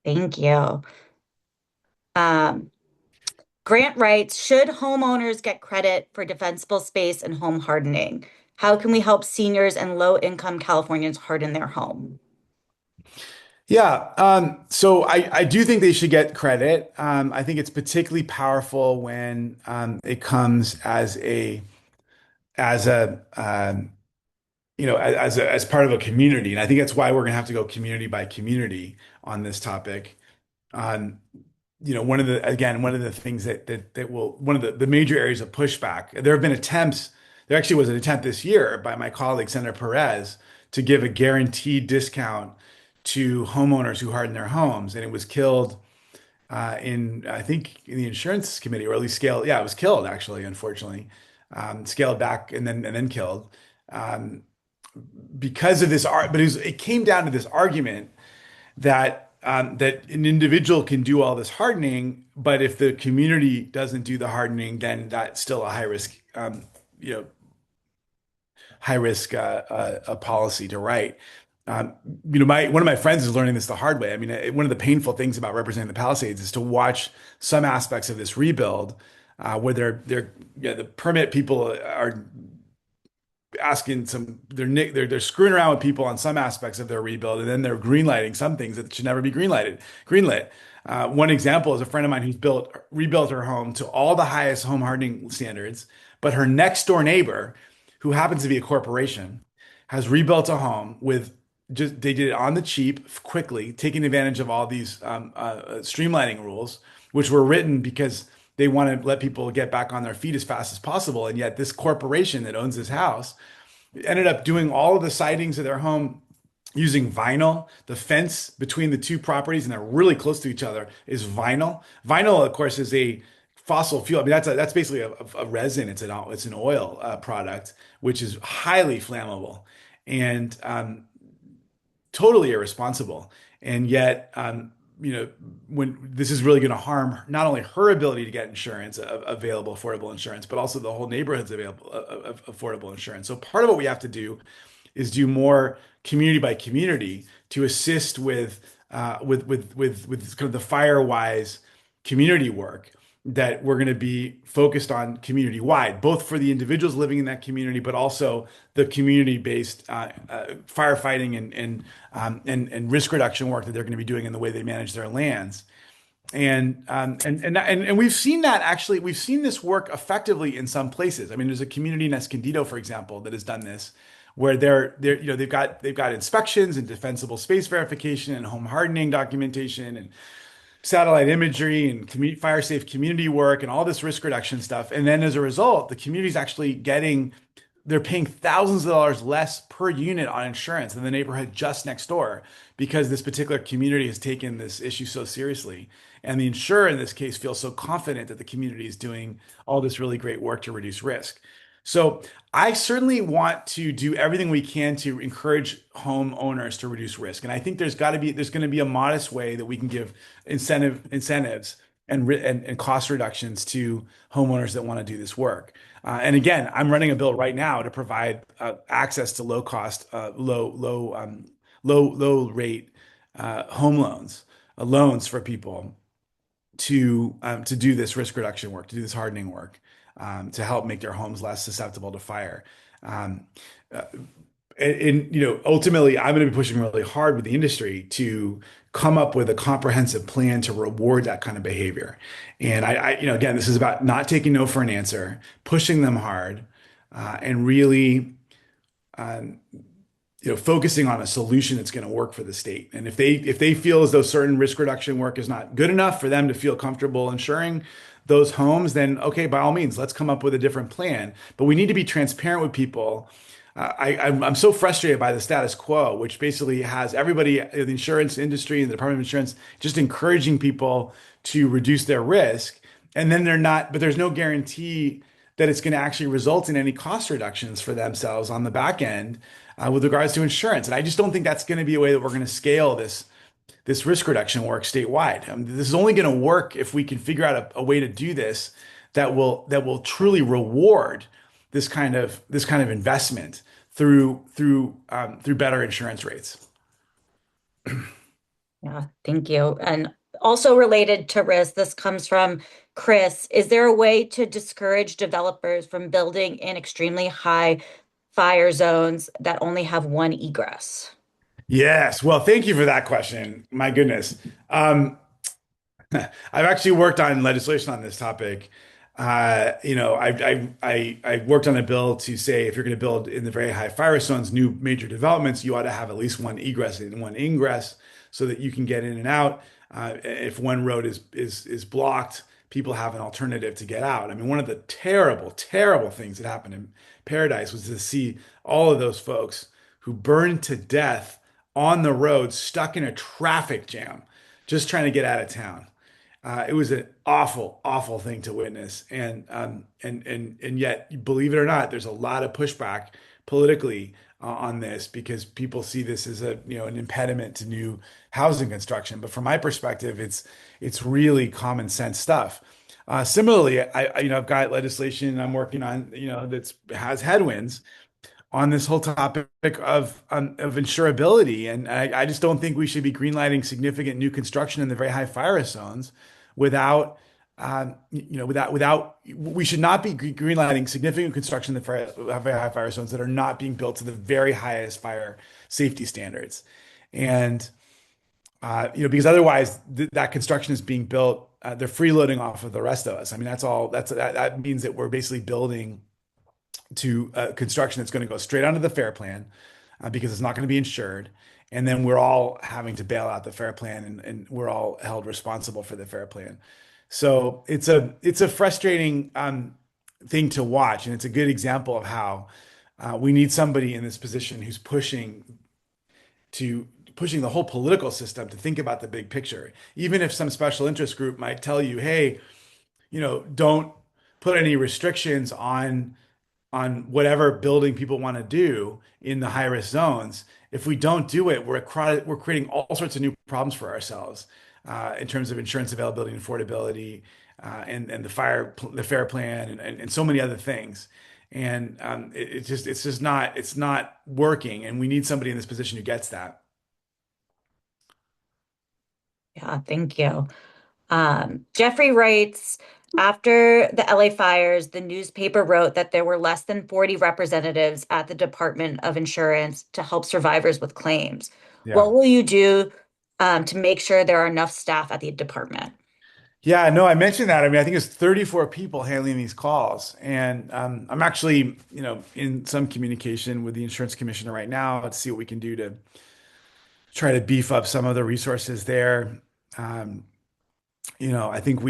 Thank you. Um, Grant writes, should homeowners get credit for defensible space and home hardening? How can we help seniors and low-income Californians harden their home? Yeah, so I do think they should get credit. I think it's particularly powerful when it comes as part of a community, and I think that's why we're gonna have to go community by community on this topic. Um, one of the things that will one of the major areas of pushback. There have been attempts. There actually was an attempt this year by my colleague Senator Perez to give a guaranteed discount to homeowners who harden their homes, and it was killed in I think in the insurance committee, or at least scaled. Yeah, it was killed actually, unfortunately, scaled back and then killed um, because of this art. But it came down to this argument that an individual can do all this hardening, but if the community doesn't do the hardening, then that's still a you know, high risk a policy to write. Um, my one of my friends is learning this the hard way. I mean, one of the painful things about representing the Palisades is to watch some aspects of this rebuild where the permit people are asking they're screwing around with people on some aspects of their rebuild, and then they're greenlighting some things that should never be greenlit. One example is a friend of mine who's rebuilt her home to all the highest home hardening standards, but her next door neighbor, who happens to be a corporation, has rebuilt a home with just they did it on the cheap, quickly, taking advantage of all these streamlining rules, which were written because they want to let people get back on their feet as fast as possible. And yet, this corporation that owns this house ended up doing all of the sidings of their home using vinyl. The fence between the two properties, and they're really close to each other, is vinyl. Vinyl, of course, is a fossil fuel. I mean, that's basically a resin. It's an oil product, which is highly flammable. And totally irresponsible. And yet, when this is really going to harm not only her ability to get insurance, available, affordable insurance, but also the whole neighborhood's available, affordable insurance. So part of what we have to do is do more community by community to assist with kind of the Firewise community work that we're going to be focused on community wide, both for the individuals living in that community, but also the community based firefighting and risk reduction work that they're going to be doing in the way they manage their lands. And we've seen that actually, we've seen this work effectively in some places. I mean, there's a community in Escondido, for example, that has done this, where they've got inspections and defensible space verification and home hardening documentation and satellite imagery and fire safe community work and all this risk reduction stuff. And then as a result, the community is actually they're paying thousands of dollars less per unit on insurance than the neighborhood just next door because this particular community has taken this issue so seriously. And the insurer in this case feels so confident that the community is doing all this really great work to reduce risk. So I certainly want to do everything we can to encourage homeowners to reduce risk. And I think there's going to be a modest way that we can give incentives and cost reductions to homeowners that want to do this work. And again, I'm running a bill right now to provide access to low cost, low rate home loans for people to do this risk reduction work, to do this hardening work, to help make their homes less susceptible to fire. Um, ultimately, I'm going to be pushing really hard with the industry to come up with a comprehensive plan to reward that kind of behavior. And again, this is about not taking no for an answer, pushing them hard, and really, um, focusing on a solution that's going to work for the state. And if they feel as though certain risk reduction work is not good enough for them to feel comfortable insuring those homes, then okay, by all means, let's come up with a different plan. But we need to be transparent with people. I'm so frustrated by the status quo, which basically has everybody, the insurance industry and the Department of Insurance, just encouraging people to reduce their risk. And then but there's no guarantee that it's going to actually result in any cost reductions for themselves on the back end with regards to insurance. And I just don't think that's going to be a way that we're going to scale this risk reduction work statewide. This is only going to work if we can figure out a way to do this that will truly reward this kind of investment through better insurance rates. Yeah, thank you. And also related to risk, this comes from Chris. Is there a way to discourage developers from building in extremely high fire zones that only have one egress? Yes. Well, thank you for that question. My goodness. I've actually worked on legislation on this topic. I worked on a bill to say if you're going to build in the very high fire zones, new major developments, you ought to have at least one egress and one ingress so that you can get in and out. If one road is blocked, people have an alternative to get out. I mean, one of the terrible, terrible things that happened in Paradise was to see all of those folks who burned to death on the road, stuck in a traffic jam, just trying to get out of town. It was an awful, awful thing to witness, and yet, believe it or not, there's a lot of pushback politically on this because people see this as an impediment to new housing construction. But from my perspective, it's really common sense stuff. Similarly, I've got legislation I'm working on, that has headwinds on this whole topic of insurability. And I just don't think we should be greenlighting significant new construction in the very high fire zones without, we should not be greenlighting significant construction in the very high fire zones that are not being built to the very highest fire safety standards. And, because otherwise that construction is being built, they're freeloading off of the rest of us. I mean, that means that we're basically building to construction that's going to go straight onto the FAIR Plan because it's not going to be insured. And then we're all having to bail out the FAIR Plan and we're all held responsible for the FAIR Plan. So it's a frustrating thing to watch. And it's a good example of how we need somebody in this position who's pushing the whole political system to think about the big picture. Even if some special interest group might tell you, hey, don't put any restrictions on whatever building people want to do in the high risk zones. if we don't do it, we're creating all sorts of new problems for ourselves in terms of insurance availability and affordability, and the fair plan, and so many other things. And it's just not working. And we need somebody in this position who gets that. Yeah, thank you. Jeffrey writes, after the LA fires, the newspaper wrote that there were less than 40 representatives at the Department of Insurance to help survivors with claims. Yeah. What will you do to make sure there are enough staff at the department? Yeah, no, I mentioned that. I mean, I think it's 34 people handling these calls. And I'm actually, in some communication with the insurance commissioner right now to see what we can do to try to beef up some of the resources there. Um, I think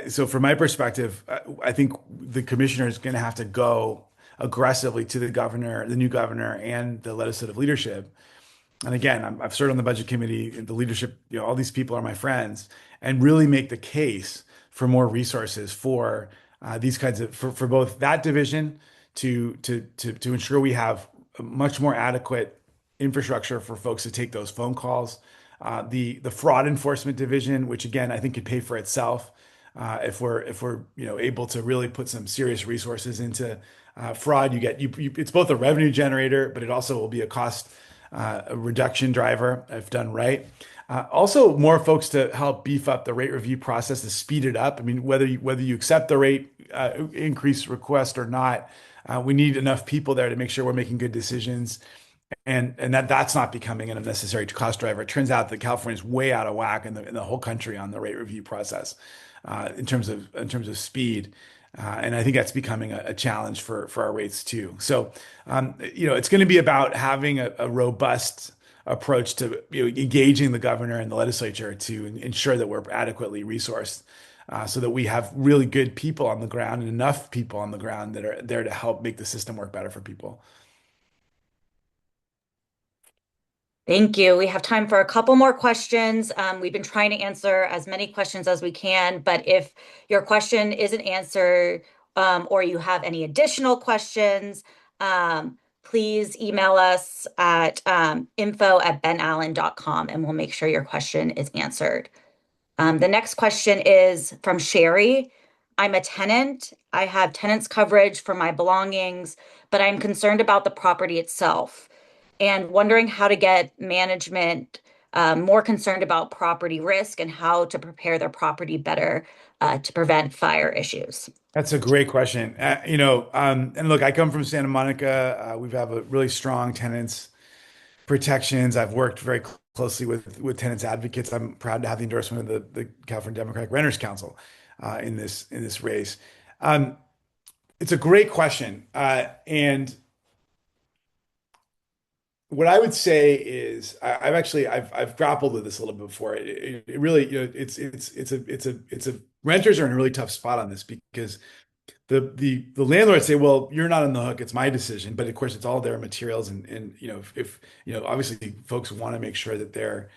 so from my perspective, I think the commissioner is going to have to go aggressively to the governor, the new governor, and the legislative leadership. And again, I've served on the budget committee, the leadership, all these people are my friends, and really make the case for more resources for these kinds of for both that division to ensure we have a much more adequate infrastructure for folks to take those phone calls. The fraud enforcement division, which again I think could pay for itself if we're able to really put some serious resources into fraud. It's both a revenue generator, but it also will be a cost a reduction driver if done right. Also, more folks to help beef up the rate review process to speed it up. I mean, whether you accept the rate increase request or not, we need enough people there to make sure we're making good decisions, and that's not becoming an unnecessary cost driver. It turns out that California is way out of whack in the whole country on the rate review process in terms of speed. And I think that's becoming a challenge for our rates too. So, it's going to be about having a robust approach to engaging the governor and the legislature to ensure that we're adequately resourced, so that we have really good people on the ground and enough people on the ground that are there to help make the system work better for people. Thank you. We have time for a couple more questions. We've been trying to answer as many questions as we can, but if your question isn't answered, or you have any additional questions, please email us at info@benallen.com and we'll make sure your question is answered. The next question is from Sherry. I'm a tenant. I have tenants coverage for my belongings, but I'm concerned about the property itself and wondering how to get management more concerned about property risk and how to prepare their property better to prevent fire issues. That's a great question. And look, I come from Santa Monica. We have a really strong tenants protections. I've worked very closely with tenants advocates. I'm proud to have the endorsement of the California Democratic Renters Council in this race. It's a great question, and what I would say is I've grappled with this a little bit before. It really it's a renters are in a really tough spot on this because the landlords say, well, you're not on the hook, it's my decision. But of course, it's all their materials, and if obviously folks want to make sure that they're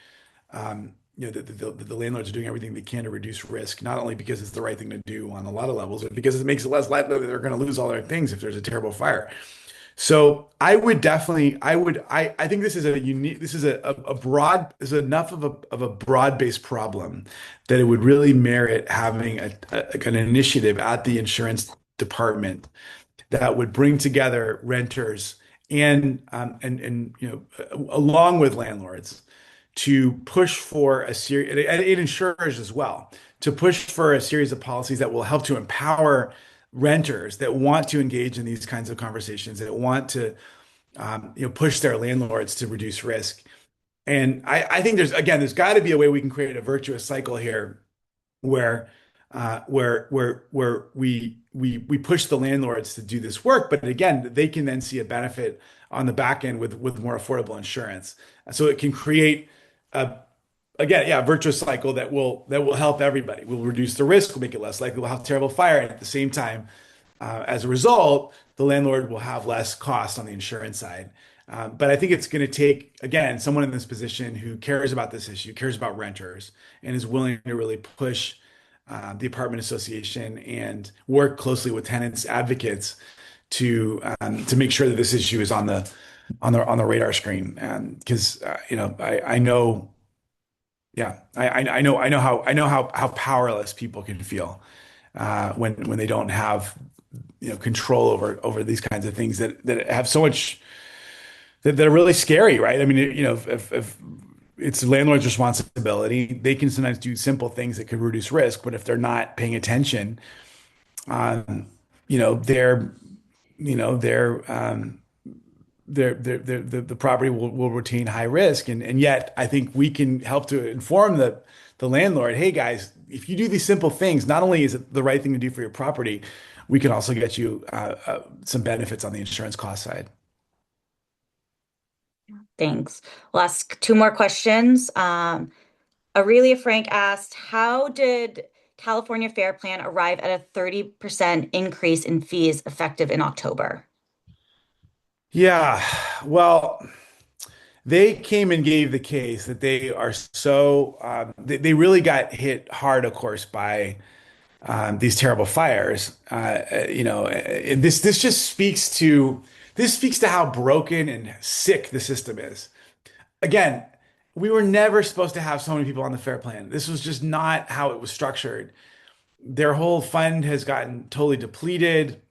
the landlords are doing everything they can to reduce risk, not only because it's the right thing to do on a lot of levels, but because it makes it less likely that they're going to lose all their things if there's a terrible fire. So I would definitely, I think this is a unique, this is a broad, this is enough of a broad-based problem that it would really merit having an initiative at the insurance department that would bring together renters and along with landlords to push for a series, and it insurers as well, to push for a series of policies that will help to empower renters that want to engage in these kinds of conversations, that want to push their landlords to reduce risk. And I think there's got to be a way we can create a virtuous cycle here where we push the landlords to do this work, but again, they can then see a benefit on the back end with more affordable insurance. So it can create a virtuous cycle that will help everybody. We'll reduce the risk, we'll make it less likely we'll have terrible fire, and at the same time, as a result, the landlord will have less cost on the insurance side. But I think it's going to take, again, someone in this position who cares about this issue, cares about renters, and is willing to really push the apartment association and work closely with tenants advocates to make sure that this issue is on the radar screen. And because I know, yeah, I know how powerless people can feel when they don't have control over these kinds of things that have so much that are really scary, right? I mean, if it's the landlord's responsibility, they can sometimes do simple things that could reduce risk, but if they're not paying attention, um, you know, they're you know the property will retain high risk, and yet I think we can help to inform the landlord, hey guys, if you do these simple things, not only is it the right thing to do for your property, we can also get you some benefits on the insurance cost side. Thanks. We'll ask two more questions. Aurelia Frank asked, how did California Fair Plan arrive at a 30% increase in fees effective in October? Yeah, well, they came and gave the case that they are so they really got hit hard, of course, by these terrible fires. This just speaks to how broken and sick the system is. Again, we were never supposed to have so many people on the fair plan. This was just not how it was structured. Their whole fund has gotten totally depleted.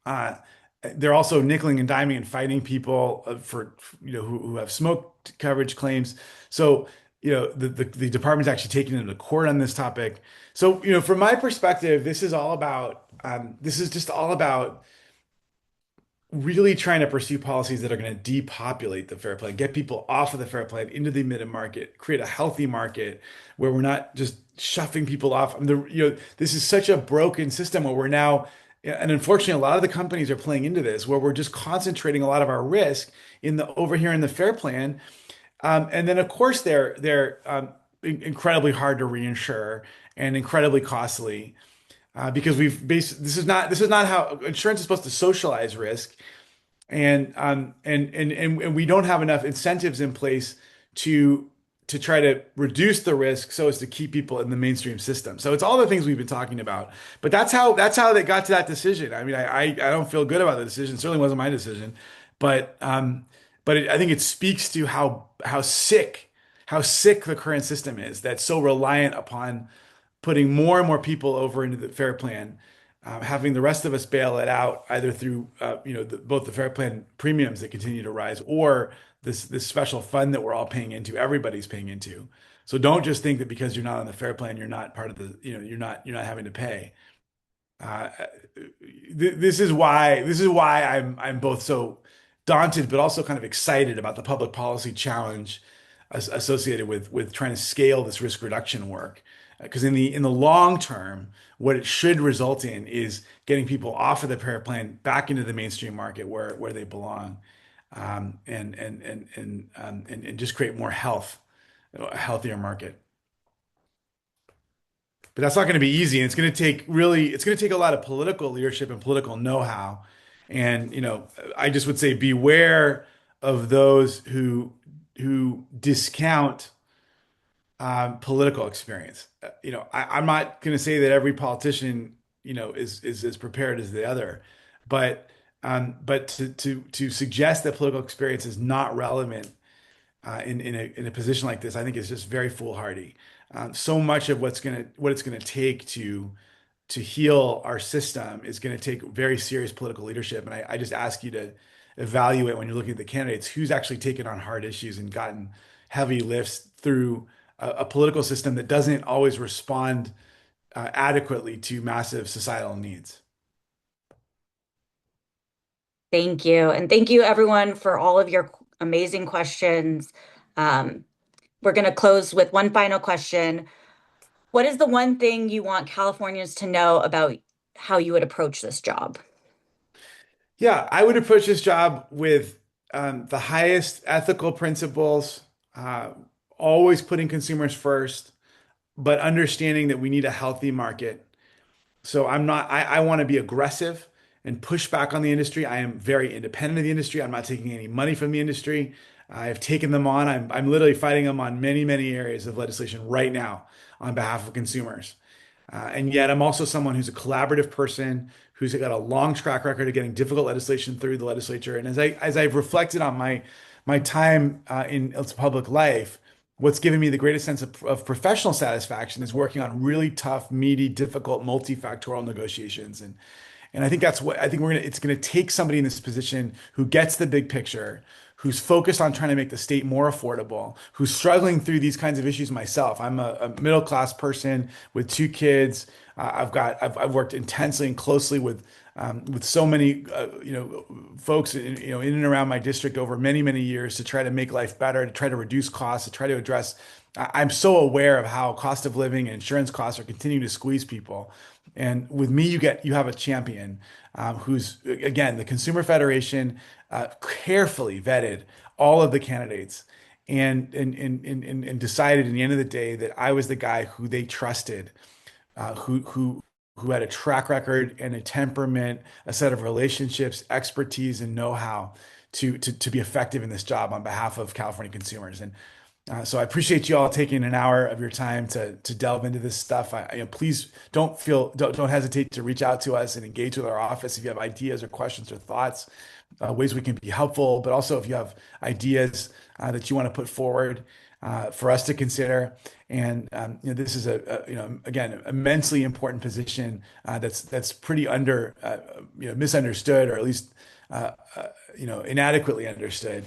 Uh, they're also nickeling and diming and fighting people for who have smoke coverage claims. So the department's actually taking them to court on this topic. So from my perspective, this is just all about really trying to pursue policies that are going to depopulate the fair plan, get people off of the fair plan into the admitted market, create a healthy market where we're not just shuffling people off. I mean, this is such a broken system where we're now, and unfortunately, a lot of the companies are playing into this, where we're just concentrating a lot of our risk over here in the fair plan, and then of course they're incredibly hard to reinsure and incredibly costly because this is not how insurance is supposed to socialize risk, and we don't have enough incentives in place to try to reduce the risk so as to keep people in the mainstream system. So it's all the things we've been talking about. But that's how they got to that decision. I mean, I don't feel good about the decision. It certainly wasn't my decision, but I think it speaks to how sick the current system is that's so reliant upon putting more and more people over into the fair plan, having the rest of us bail it out either through both the fair plan premiums that continue to rise or this special fund that we're all paying into, everybody's paying into. So don't just think that because you're not on the fair plan, you're not part of you're not having to pay. Uh, this is why I'm both so daunted but also kind of excited about the public policy challenge associated with trying to scale this risk reduction work. Because in the long term, what it should result in is getting people off of the fair plan back into the mainstream market where they belong, and just create more health, a healthier market. But that's not going to be easy. And it's going to take a lot of political leadership and political know-how. And, I just would say beware of those who discount political experience. I'm not going to say that every politician, is as prepared as the other, but to suggest that political experience is not relevant in a position like this, I think is just very foolhardy. So much of what it's gonna take to heal our system is going to take very serious political leadership. And I just ask you to evaluate when you're looking at the candidates who's actually taken on hard issues and gotten heavy lifts through a political system that doesn't always respond adequately to massive societal needs. Thank you. And thank you, everyone, for all of your amazing questions. Um, we're going to close with one final question. What is the one thing you want Californians to know about how you would approach this job? Yeah, I would approach this job with the highest ethical principles, uh, always putting consumers first, but understanding that we need a healthy market. So I want to be aggressive and push back on the industry. I am very independent of the industry. I'm not taking any money from the industry. I've taken them on. I'm literally fighting them on many, many areas of legislation right now on behalf of consumers. And yet I'm also someone who's a collaborative person who's got a long track record of getting difficult legislation through the legislature. And as I've reflected on my time in public life, what's given me the greatest sense of professional satisfaction is working on really tough, meaty, difficult, multifactorial negotiations. And I think that's what I think it's gonna take somebody in this position who gets the big picture, who's focused on trying to make the state more affordable, who's struggling through these kinds of issues myself. I'm a middle class person with two kids. I've worked intensely and closely with so many folks in and around my district over many years to try to make life better, to try to reduce costs, to try to address. I'm so aware of how cost of living and insurance costs are continuing to squeeze people. And with me, you have a champion who's again the Consumer Federation carefully vetted all of the candidates and decided in the end of the day that I was the guy who they trusted, who had a track record and a temperament, a set of relationships, expertise, and know-how to be effective in this job on behalf of California consumers. And so I appreciate you all taking an hour of your time to delve into this stuff. Please don't hesitate to reach out to us and engage with our office if you have ideas or questions or thoughts, ways we can be helpful. But also if you have ideas that you want to put forward for us to consider. And this is again immensely important position that's pretty misunderstood, or at least inadequately understood.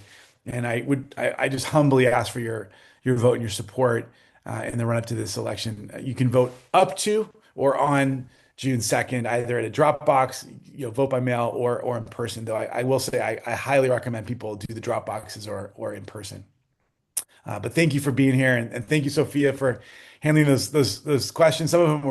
And I just humbly ask for your vote and your support in the run up to this election. You can vote up to or on June 2nd, either at a drop box, vote by mail, or in person. Though I will say I highly recommend people do the drop boxes or in person. But thank you for being here, and thank you, Sophia, for handling those questions. Some of them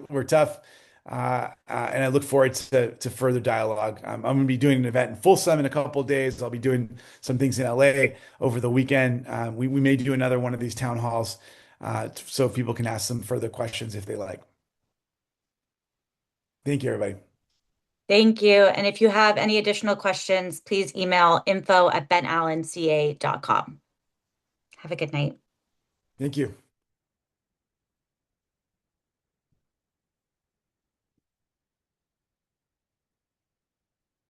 were tough, and I look forward to further dialogue. I'm going to be doing an event in Folsom in a couple of days. I'll be doing some things in LA over the weekend. We may do another one of these town halls, so people can ask some further questions if they like. Thank you, everybody. Thank you. And if you have any additional questions, please email info@benallenca.com. Have a good night. Thank you.